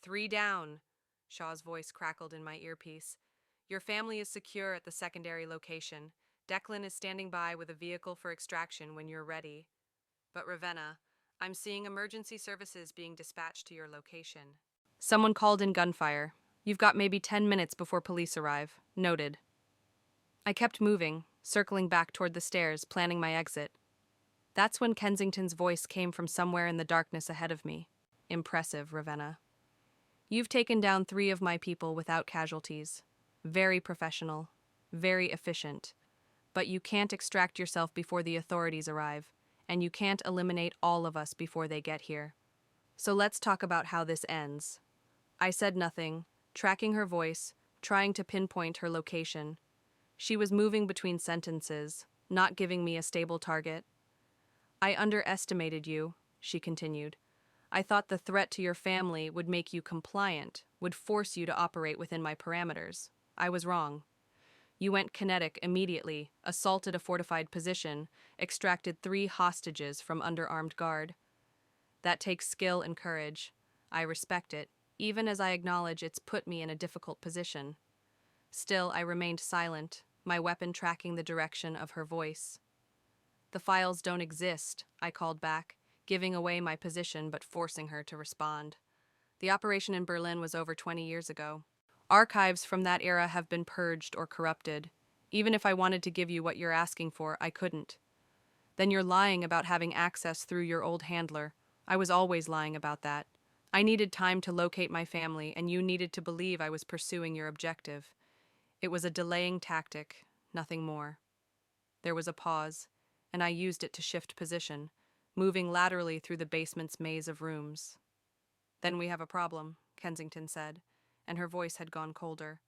A: 3 down, Shaw's voice crackled in my earpiece. Your family is secure at the secondary location. Declan is standing by with a vehicle for extraction when you're ready. But Ravenna, I'm seeing emergency services being dispatched to your location. Someone called in gunfire. You've got maybe 10 minutes before police arrive. Noted. I kept moving, circling back toward the stairs, planning my exit. That's when Kensington's voice came from somewhere in the darkness ahead of me. Impressive, Ravenna. You've taken down 3 of my people without casualties. Very professional. Very efficient. But you can't extract yourself before the authorities arrive, and you can't eliminate all of us before they get here. So let's talk about how this ends. I said nothing, tracking her voice, trying to pinpoint her location. She was moving between sentences, not giving me a stable target. I underestimated you, she continued. I thought the threat to your family would make you compliant, would force you to operate within my parameters. I was wrong. You went kinetic immediately, assaulted a fortified position, extracted 3 hostages from under armed guard. That takes skill and courage. I respect it, even as I acknowledge it's put me in a difficult position. Still, I remained silent, my weapon tracking the direction of her voice. The files don't exist, I called back, giving away my position but forcing her to respond. The operation in Berlin was over 20 years ago. Archives from that era have been purged or corrupted. Even if I wanted to give you what you're asking for, I couldn't. Then you're lying about having access through your old handler. I was always lying about that. I needed time to locate my family, and you needed to believe I was pursuing your objective. It was a delaying tactic, nothing more. There was a pause, and I used it to shift position, moving laterally through the basement's maze of rooms. Then we have a problem, Kensington said, and her voice had gone colder.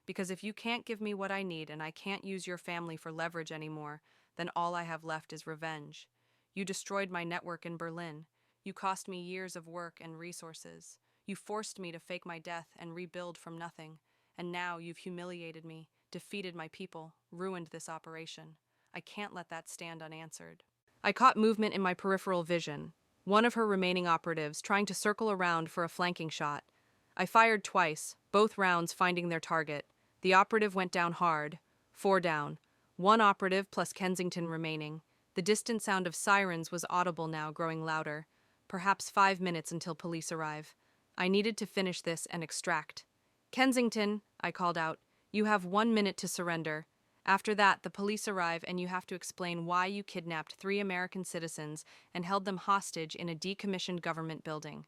A: Because if you can't give me what I need and I can't use your family for leverage anymore, then all I have left is revenge. You destroyed my network in Berlin. You cost me years of work and resources. You forced me to fake my death and rebuild from nothing. And now you've humiliated me, defeated my people, ruined this operation. I can't let that stand unanswered. I caught movement in my peripheral vision, one of her remaining operatives trying to circle around for a flanking shot. I fired twice, both rounds finding their target. The operative went down hard. 4 down. 1 operative plus Kensington remaining. The distant sound of sirens was audible now, growing louder. Perhaps 5 minutes until police arrive. I needed to finish this and extract. Kensington, I called out, you have 1 minute to surrender. After that, the police arrive and you have to explain why you kidnapped 3 American citizens and held them hostage in a decommissioned government building.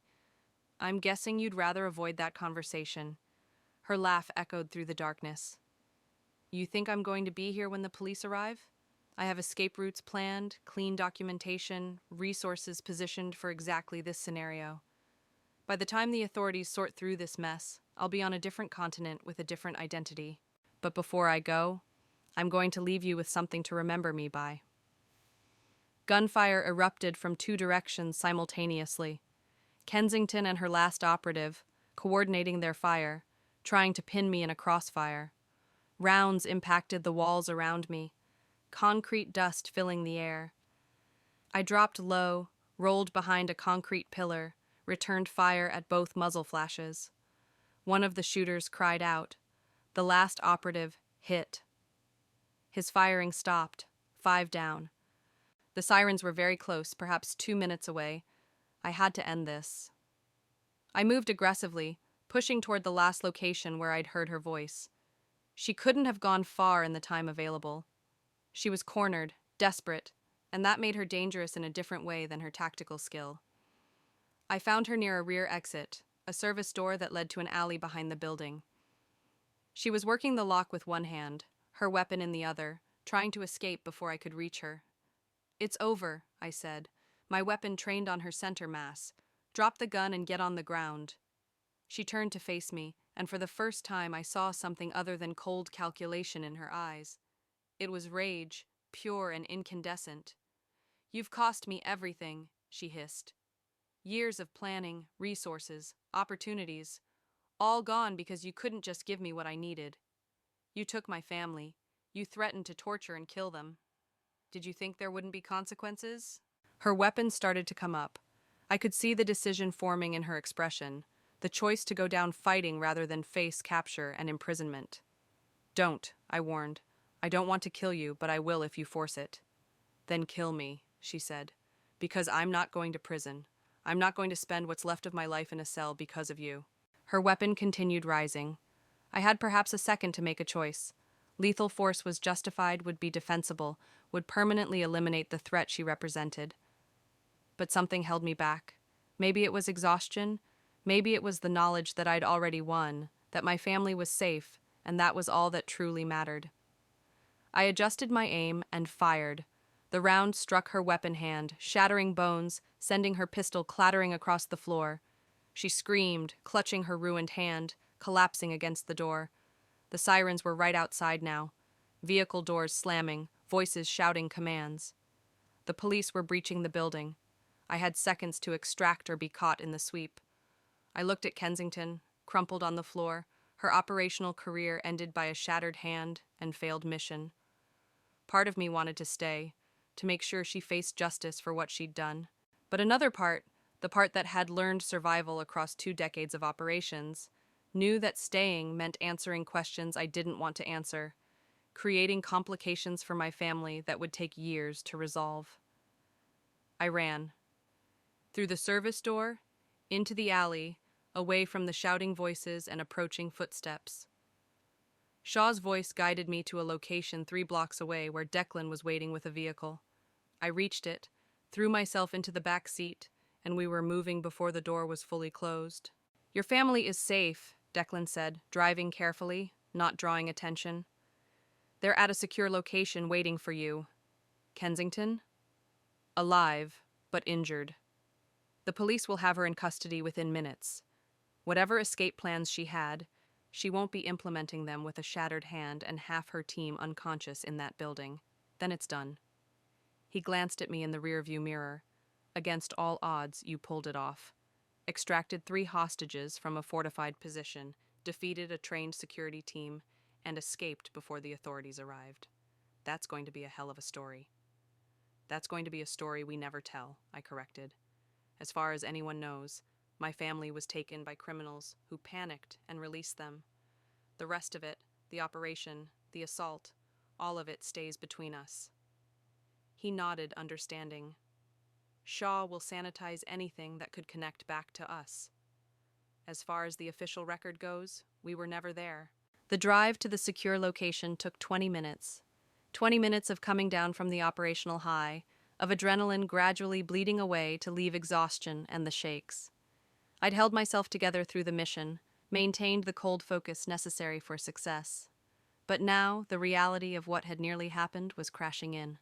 A: I'm guessing you'd rather avoid that conversation. Her laugh echoed through the darkness. You think I'm going to be here when the police arrive? I have escape routes planned, clean documentation, resources positioned for exactly this scenario. By the time the authorities sort through this mess, I'll be on a different continent with a different identity. But before I go, I'm going to leave you with something to remember me by. Gunfire erupted from 2 directions simultaneously. Kensington and her last operative, coordinating their fire, trying to pin me in a crossfire. Rounds impacted the walls around me, concrete dust filling the air. I dropped low, rolled behind a concrete pillar, returned fire at both muzzle flashes. One of the shooters cried out. The last operative hit. His firing stopped, 5 down. The sirens were very close, perhaps 2 minutes away. I had to end this. I moved aggressively, pushing toward the last location where I'd heard her voice. She couldn't have gone far in the time available. She was cornered, desperate, and that made her dangerous in a different way than her tactical skill. I found her near a rear exit, a service door that led to an alley behind the building. She was working the lock with one hand, her weapon in the other, trying to escape before I could reach her. It's over, I said, my weapon trained on her center mass. Drop the gun and get on the ground. She turned to face me, and for the first time I saw something other than cold calculation in her eyes. It was rage, pure and incandescent. You've cost me everything, she hissed. Years of planning, resources, opportunities, all gone because you couldn't just give me what I needed. You took my family. You threatened to torture and kill them. Did you think there wouldn't be consequences? Her weapon started to come up. I could see the decision forming in her expression, the choice to go down fighting rather than face capture and imprisonment. Don't, I warned. I don't want to kill you, but I will if you force it. Then kill me, she said, because I'm not going to prison. I'm not going to spend what's left of my life in a cell because of you. Her weapon continued rising. I had perhaps a second to make a choice. Lethal force was justified, would be defensible, would permanently eliminate the threat she represented. But something held me back. Maybe it was exhaustion. Maybe it was the knowledge that I'd already won, that my family was safe, and that was all that truly mattered. I adjusted my aim and fired. The round struck her weapon hand, shattering bones, sending her pistol clattering across the floor. She screamed, clutching her ruined hand, collapsing against the door. The sirens were right outside now. Vehicle doors slamming, voices shouting commands. The police were breaching the building. I had seconds to extract or be caught in the sweep. I looked at Kensington, crumpled on the floor, her operational career ended by a shattered hand and failed mission. Part of me wanted to stay, to make sure she faced justice for what she'd done. But another part, the part that had learned survival across 2 decades of operations, knew that staying meant answering questions I didn't want to answer, creating complications for my family that would take years to resolve. I ran. Through the service door, into the alley, away from the shouting voices and approaching footsteps. Shaw's voice guided me to a location 3 blocks away where Declan was waiting with a vehicle. I reached it, threw myself into the back seat, and we were moving before the door was fully closed. "Your family is safe," Declan said, driving carefully, not drawing attention. "They're at a secure location waiting for you." Kensington? Alive, but injured. The police will have her in custody within minutes. Whatever escape plans she had, she won't be implementing them with a shattered hand and half her team unconscious in that building. Then it's done. He glanced at me in the rearview mirror. "Against all odds, you pulled it off. Extracted 3 hostages from a fortified position, defeated a trained security team, and escaped before the authorities arrived. That's going to be a hell of a story." "That's going to be a story we never tell," I corrected. "As far as anyone knows, my family was taken by criminals who panicked and released them. The rest of it, the operation, the assault, all of it stays between us." He nodded, understanding. "Shaw will sanitize anything that could connect back to us. As far as the official record goes, we were never there." The drive to the secure location took 20 minutes. 20 minutes of coming down from the operational high, of adrenaline gradually bleeding away to leave exhaustion and the shakes. I'd held myself together through the mission, maintained the cold focus necessary for success. But now, the reality of what had nearly happened was crashing in.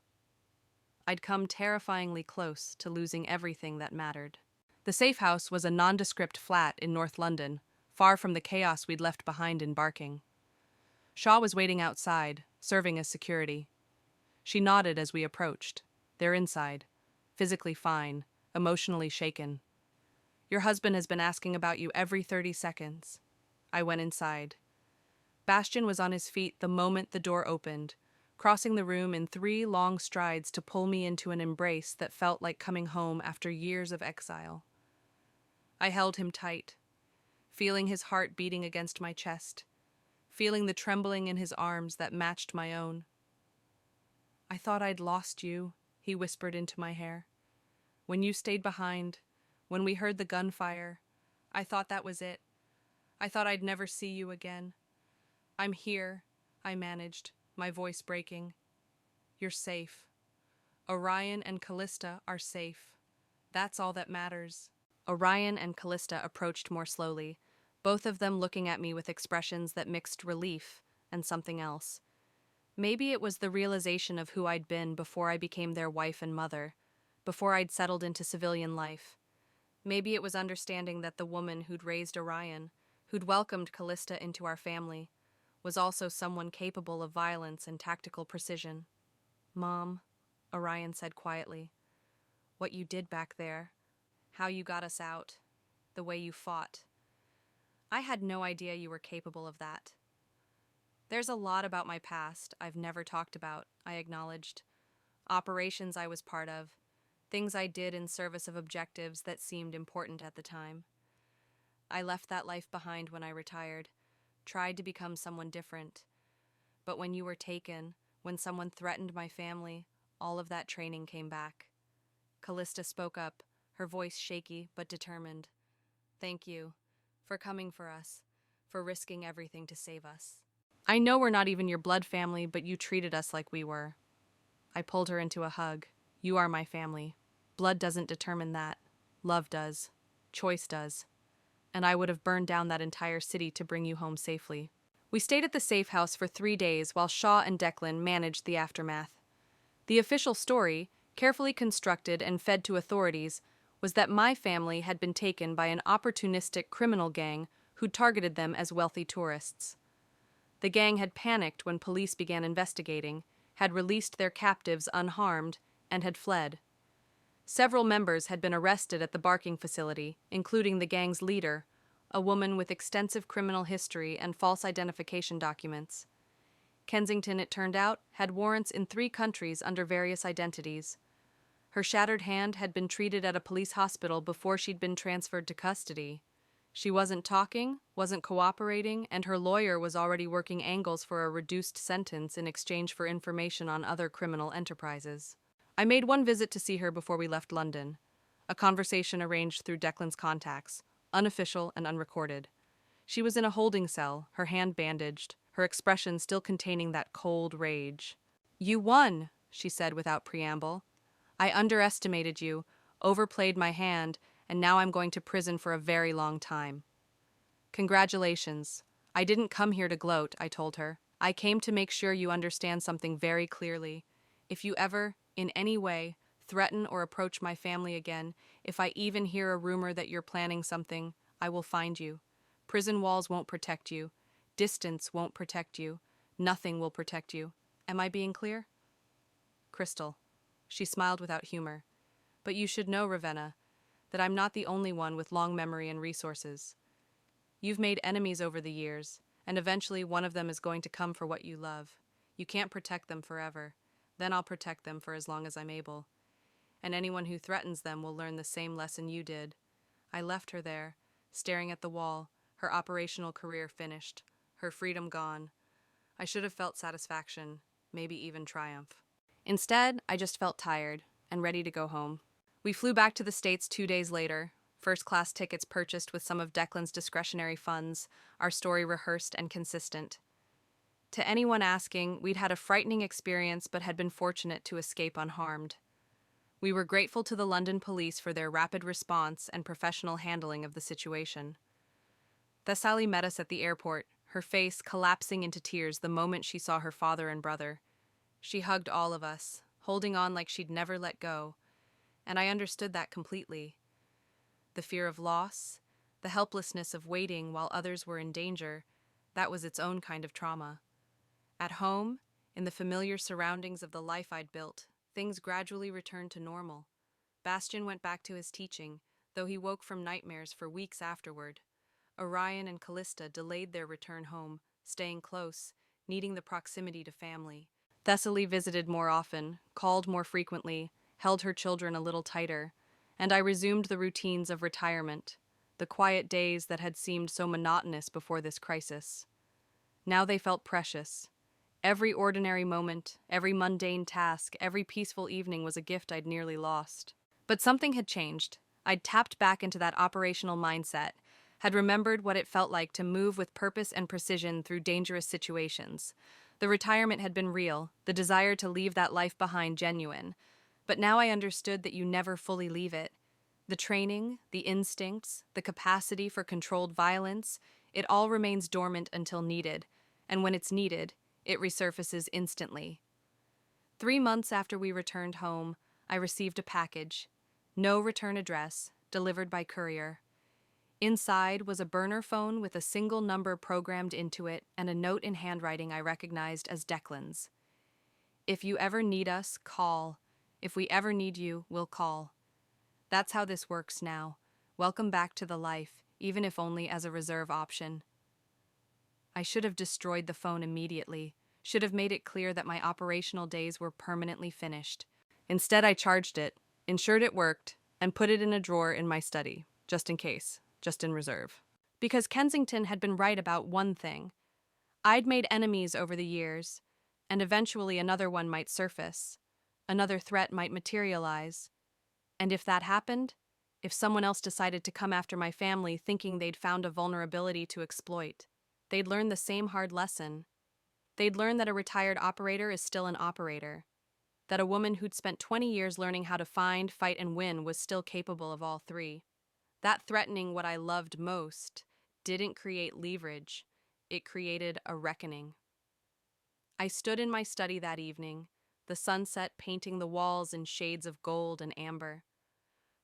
A: I'd come terrifyingly close to losing everything that mattered. The safe house was a nondescript flat in North London, far from the chaos we'd left behind in Barking. Shaw was waiting outside, serving as security. She nodded as we approached. "They're inside. Physically fine, emotionally shaken. Your husband has been asking about you every 30 seconds. I went inside. Bastian was on his feet the moment the door opened, crossing the room in 3 long strides to pull me into an embrace that felt like coming home after years of exile. I held him tight, feeling his heart beating against my chest, feeling the trembling in his arms that matched my own. "I thought I'd lost you," he whispered into my hair. "When you stayed behind, when we heard the gunfire, I thought that was it. I thought I'd never see you again. I'm here," I managed, my voice breaking. "You're safe. Orion and Calista are safe. That's all that matters." Orion and Calista approached more slowly, both of them looking at me with expressions that mixed relief and something else. Maybe it was the realization of who I'd been before I became their wife and mother, before I'd settled into civilian life. Maybe it was understanding that the woman who'd raised Orion, who'd welcomed Calista into our family, was also someone capable of violence and tactical precision. "Mom," Orion said quietly, "what you did back there, how you got us out, the way you fought. I had no idea you were capable of that." "There's a lot about my past I've never talked about," I acknowledged. "Operations I was part of, things I did in service of objectives that seemed important at the time. I left that life behind when I retired, tried to become someone different. But when you were taken, when someone threatened my family, all of that training came back." Calista spoke up, her voice shaky but determined. "Thank you for coming for us, for risking everything to save us." I know we're not even your blood family, but you treated us like we were. I pulled her into a hug. You are my family. Blood doesn't determine that. Love does. Choice does. And I would have burned down that entire city to bring you home safely. We stayed at the safe house for 3 days while Shaw and Declan managed the aftermath. The official story, carefully constructed and fed to authorities, was that my family had been taken by an opportunistic criminal gang who targeted them as wealthy tourists. The gang had panicked when police began investigating, had released their captives unharmed, and had fled. Several members had been arrested at the barking facility, including the gang's leader, a woman with extensive criminal history and false identification documents. Kensington, it turned out, had warrants in 3 countries under various identities. Her shattered hand had been treated at a police hospital before she'd been transferred to custody. She wasn't talking, wasn't cooperating, and her lawyer was already working angles for a reduced sentence in exchange for information on other criminal enterprises. I made one visit to see her before we left London, a conversation arranged through Declan's contacts, unofficial and unrecorded. She was in a holding cell, her hand bandaged, her expression still containing that cold rage. "You won," she said without preamble. "I underestimated you, overplayed my hand, and now I'm going to prison for a very long time." "Congratulations. I didn't come here to gloat," I told her. "I came to make sure you understand something very clearly. If you ever, in any way, threaten or approach my family again, if I even hear a rumor that you're planning something, I will find you. Prison walls won't protect you. Distance won't protect you. Nothing will protect you. Am I being clear?" "Crystal." She smiled without humor. "But you should know, Ravenna, that I'm not the only one with long memory and resources. You've made enemies over the years, and eventually one of them is going to come for what you love. You can't protect them forever. Then I'll protect them for as long as I'm able. And anyone who threatens them will learn the same lesson you did." I left her there, staring at the wall, her operational career finished, her freedom gone. I should have felt satisfaction, maybe even triumph. Instead, I just felt tired and ready to go home. We flew back to the States 2 days later, first-class tickets purchased with some of Declan's discretionary funds, our story rehearsed and consistent. To anyone asking, we'd had a frightening experience but had been fortunate to escape unharmed. We were grateful to the London police for their rapid response and professional handling of the situation. Thessaly met us at the airport, her face collapsing into tears the moment she saw her father and brother. She hugged all of us, holding on like she'd never let go, and I understood that completely. The fear of loss, the helplessness of waiting while others were in danger, that was its own kind of trauma. At home, in the familiar surroundings of the life I'd built, things gradually returned to normal. Bastian went back to his teaching, though he woke from nightmares for weeks afterward. Orion and Calista delayed their return home, staying close, needing the proximity to family. Thessaly visited more often, called more frequently, held her children a little tighter, and I resumed the routines of retirement, the quiet days that had seemed so monotonous before this crisis. Now they felt precious. Every ordinary moment, every mundane task, every peaceful evening was a gift I'd nearly lost. But something had changed. I'd tapped back into that operational mindset, had remembered what it felt like to move with purpose and precision through dangerous situations. The retirement had been real, the desire to leave that life behind genuine. But now I understood that you never fully leave it. The training, the instincts, the capacity for controlled violence, it all remains dormant until needed, and when it's needed, it resurfaces instantly. 3 months after we returned home, I received a package. No return address, delivered by courier. Inside was a burner phone with a single number programmed into it and a note in handwriting I recognized as Declan's. "If you ever need us, call. If we ever need you, we'll call." That's how this works now. Welcome back to the life, even if only as a reserve option. I should have destroyed the phone immediately, should have made it clear that my operational days were permanently finished. Instead, I charged it, ensured it worked, and put it in a drawer in my study, just in case, just in reserve. Because Kensington had been right about one thing. I'd made enemies over the years, and eventually another one might surface. Another threat might materialize. And if that happened, if someone else decided to come after my family thinking they'd found a vulnerability to exploit, they'd learn the same hard lesson. They'd learn that a retired operator is still an operator, that a woman who'd spent 20 years learning how to find, fight, and win was still capable of all three. That threatening what I loved most didn't create leverage, it created a reckoning. I stood in my study that evening, the sunset painting the walls in shades of gold and amber.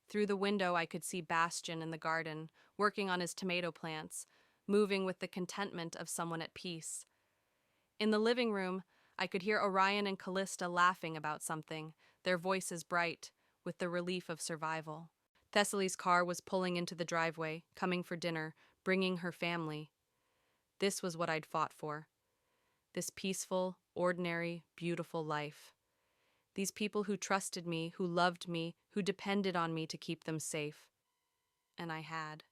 A: Through the window, I could see Bastian in the garden, working on his tomato plants, moving with the contentment of someone at peace. In the living room, I could hear Orion and Calista laughing about something, their voices bright, with the relief of survival. Thessaly's car was pulling into the driveway, coming for dinner, bringing her family. This was what I'd fought for. This peaceful, ordinary, beautiful life. These people who trusted me, who loved me, who depended on me to keep them safe. And I had.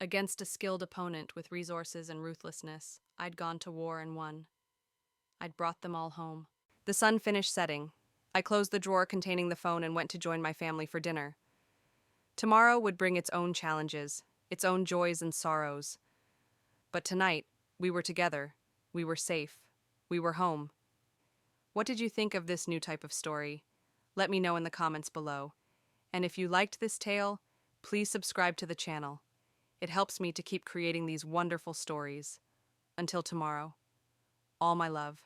A: Against a skilled opponent with resources and ruthlessness, I'd gone to war and won. I'd brought them all home. The sun finished setting. I closed the drawer containing the phone and went to join my family for dinner. Tomorrow would bring its own challenges, its own joys and sorrows. But tonight, we were together. We were safe. We were home. What did you think of this new type of story? Let me know in the comments below. And if you liked this tale, please subscribe to the channel. It helps me to keep creating these wonderful stories. Until tomorrow, all my love.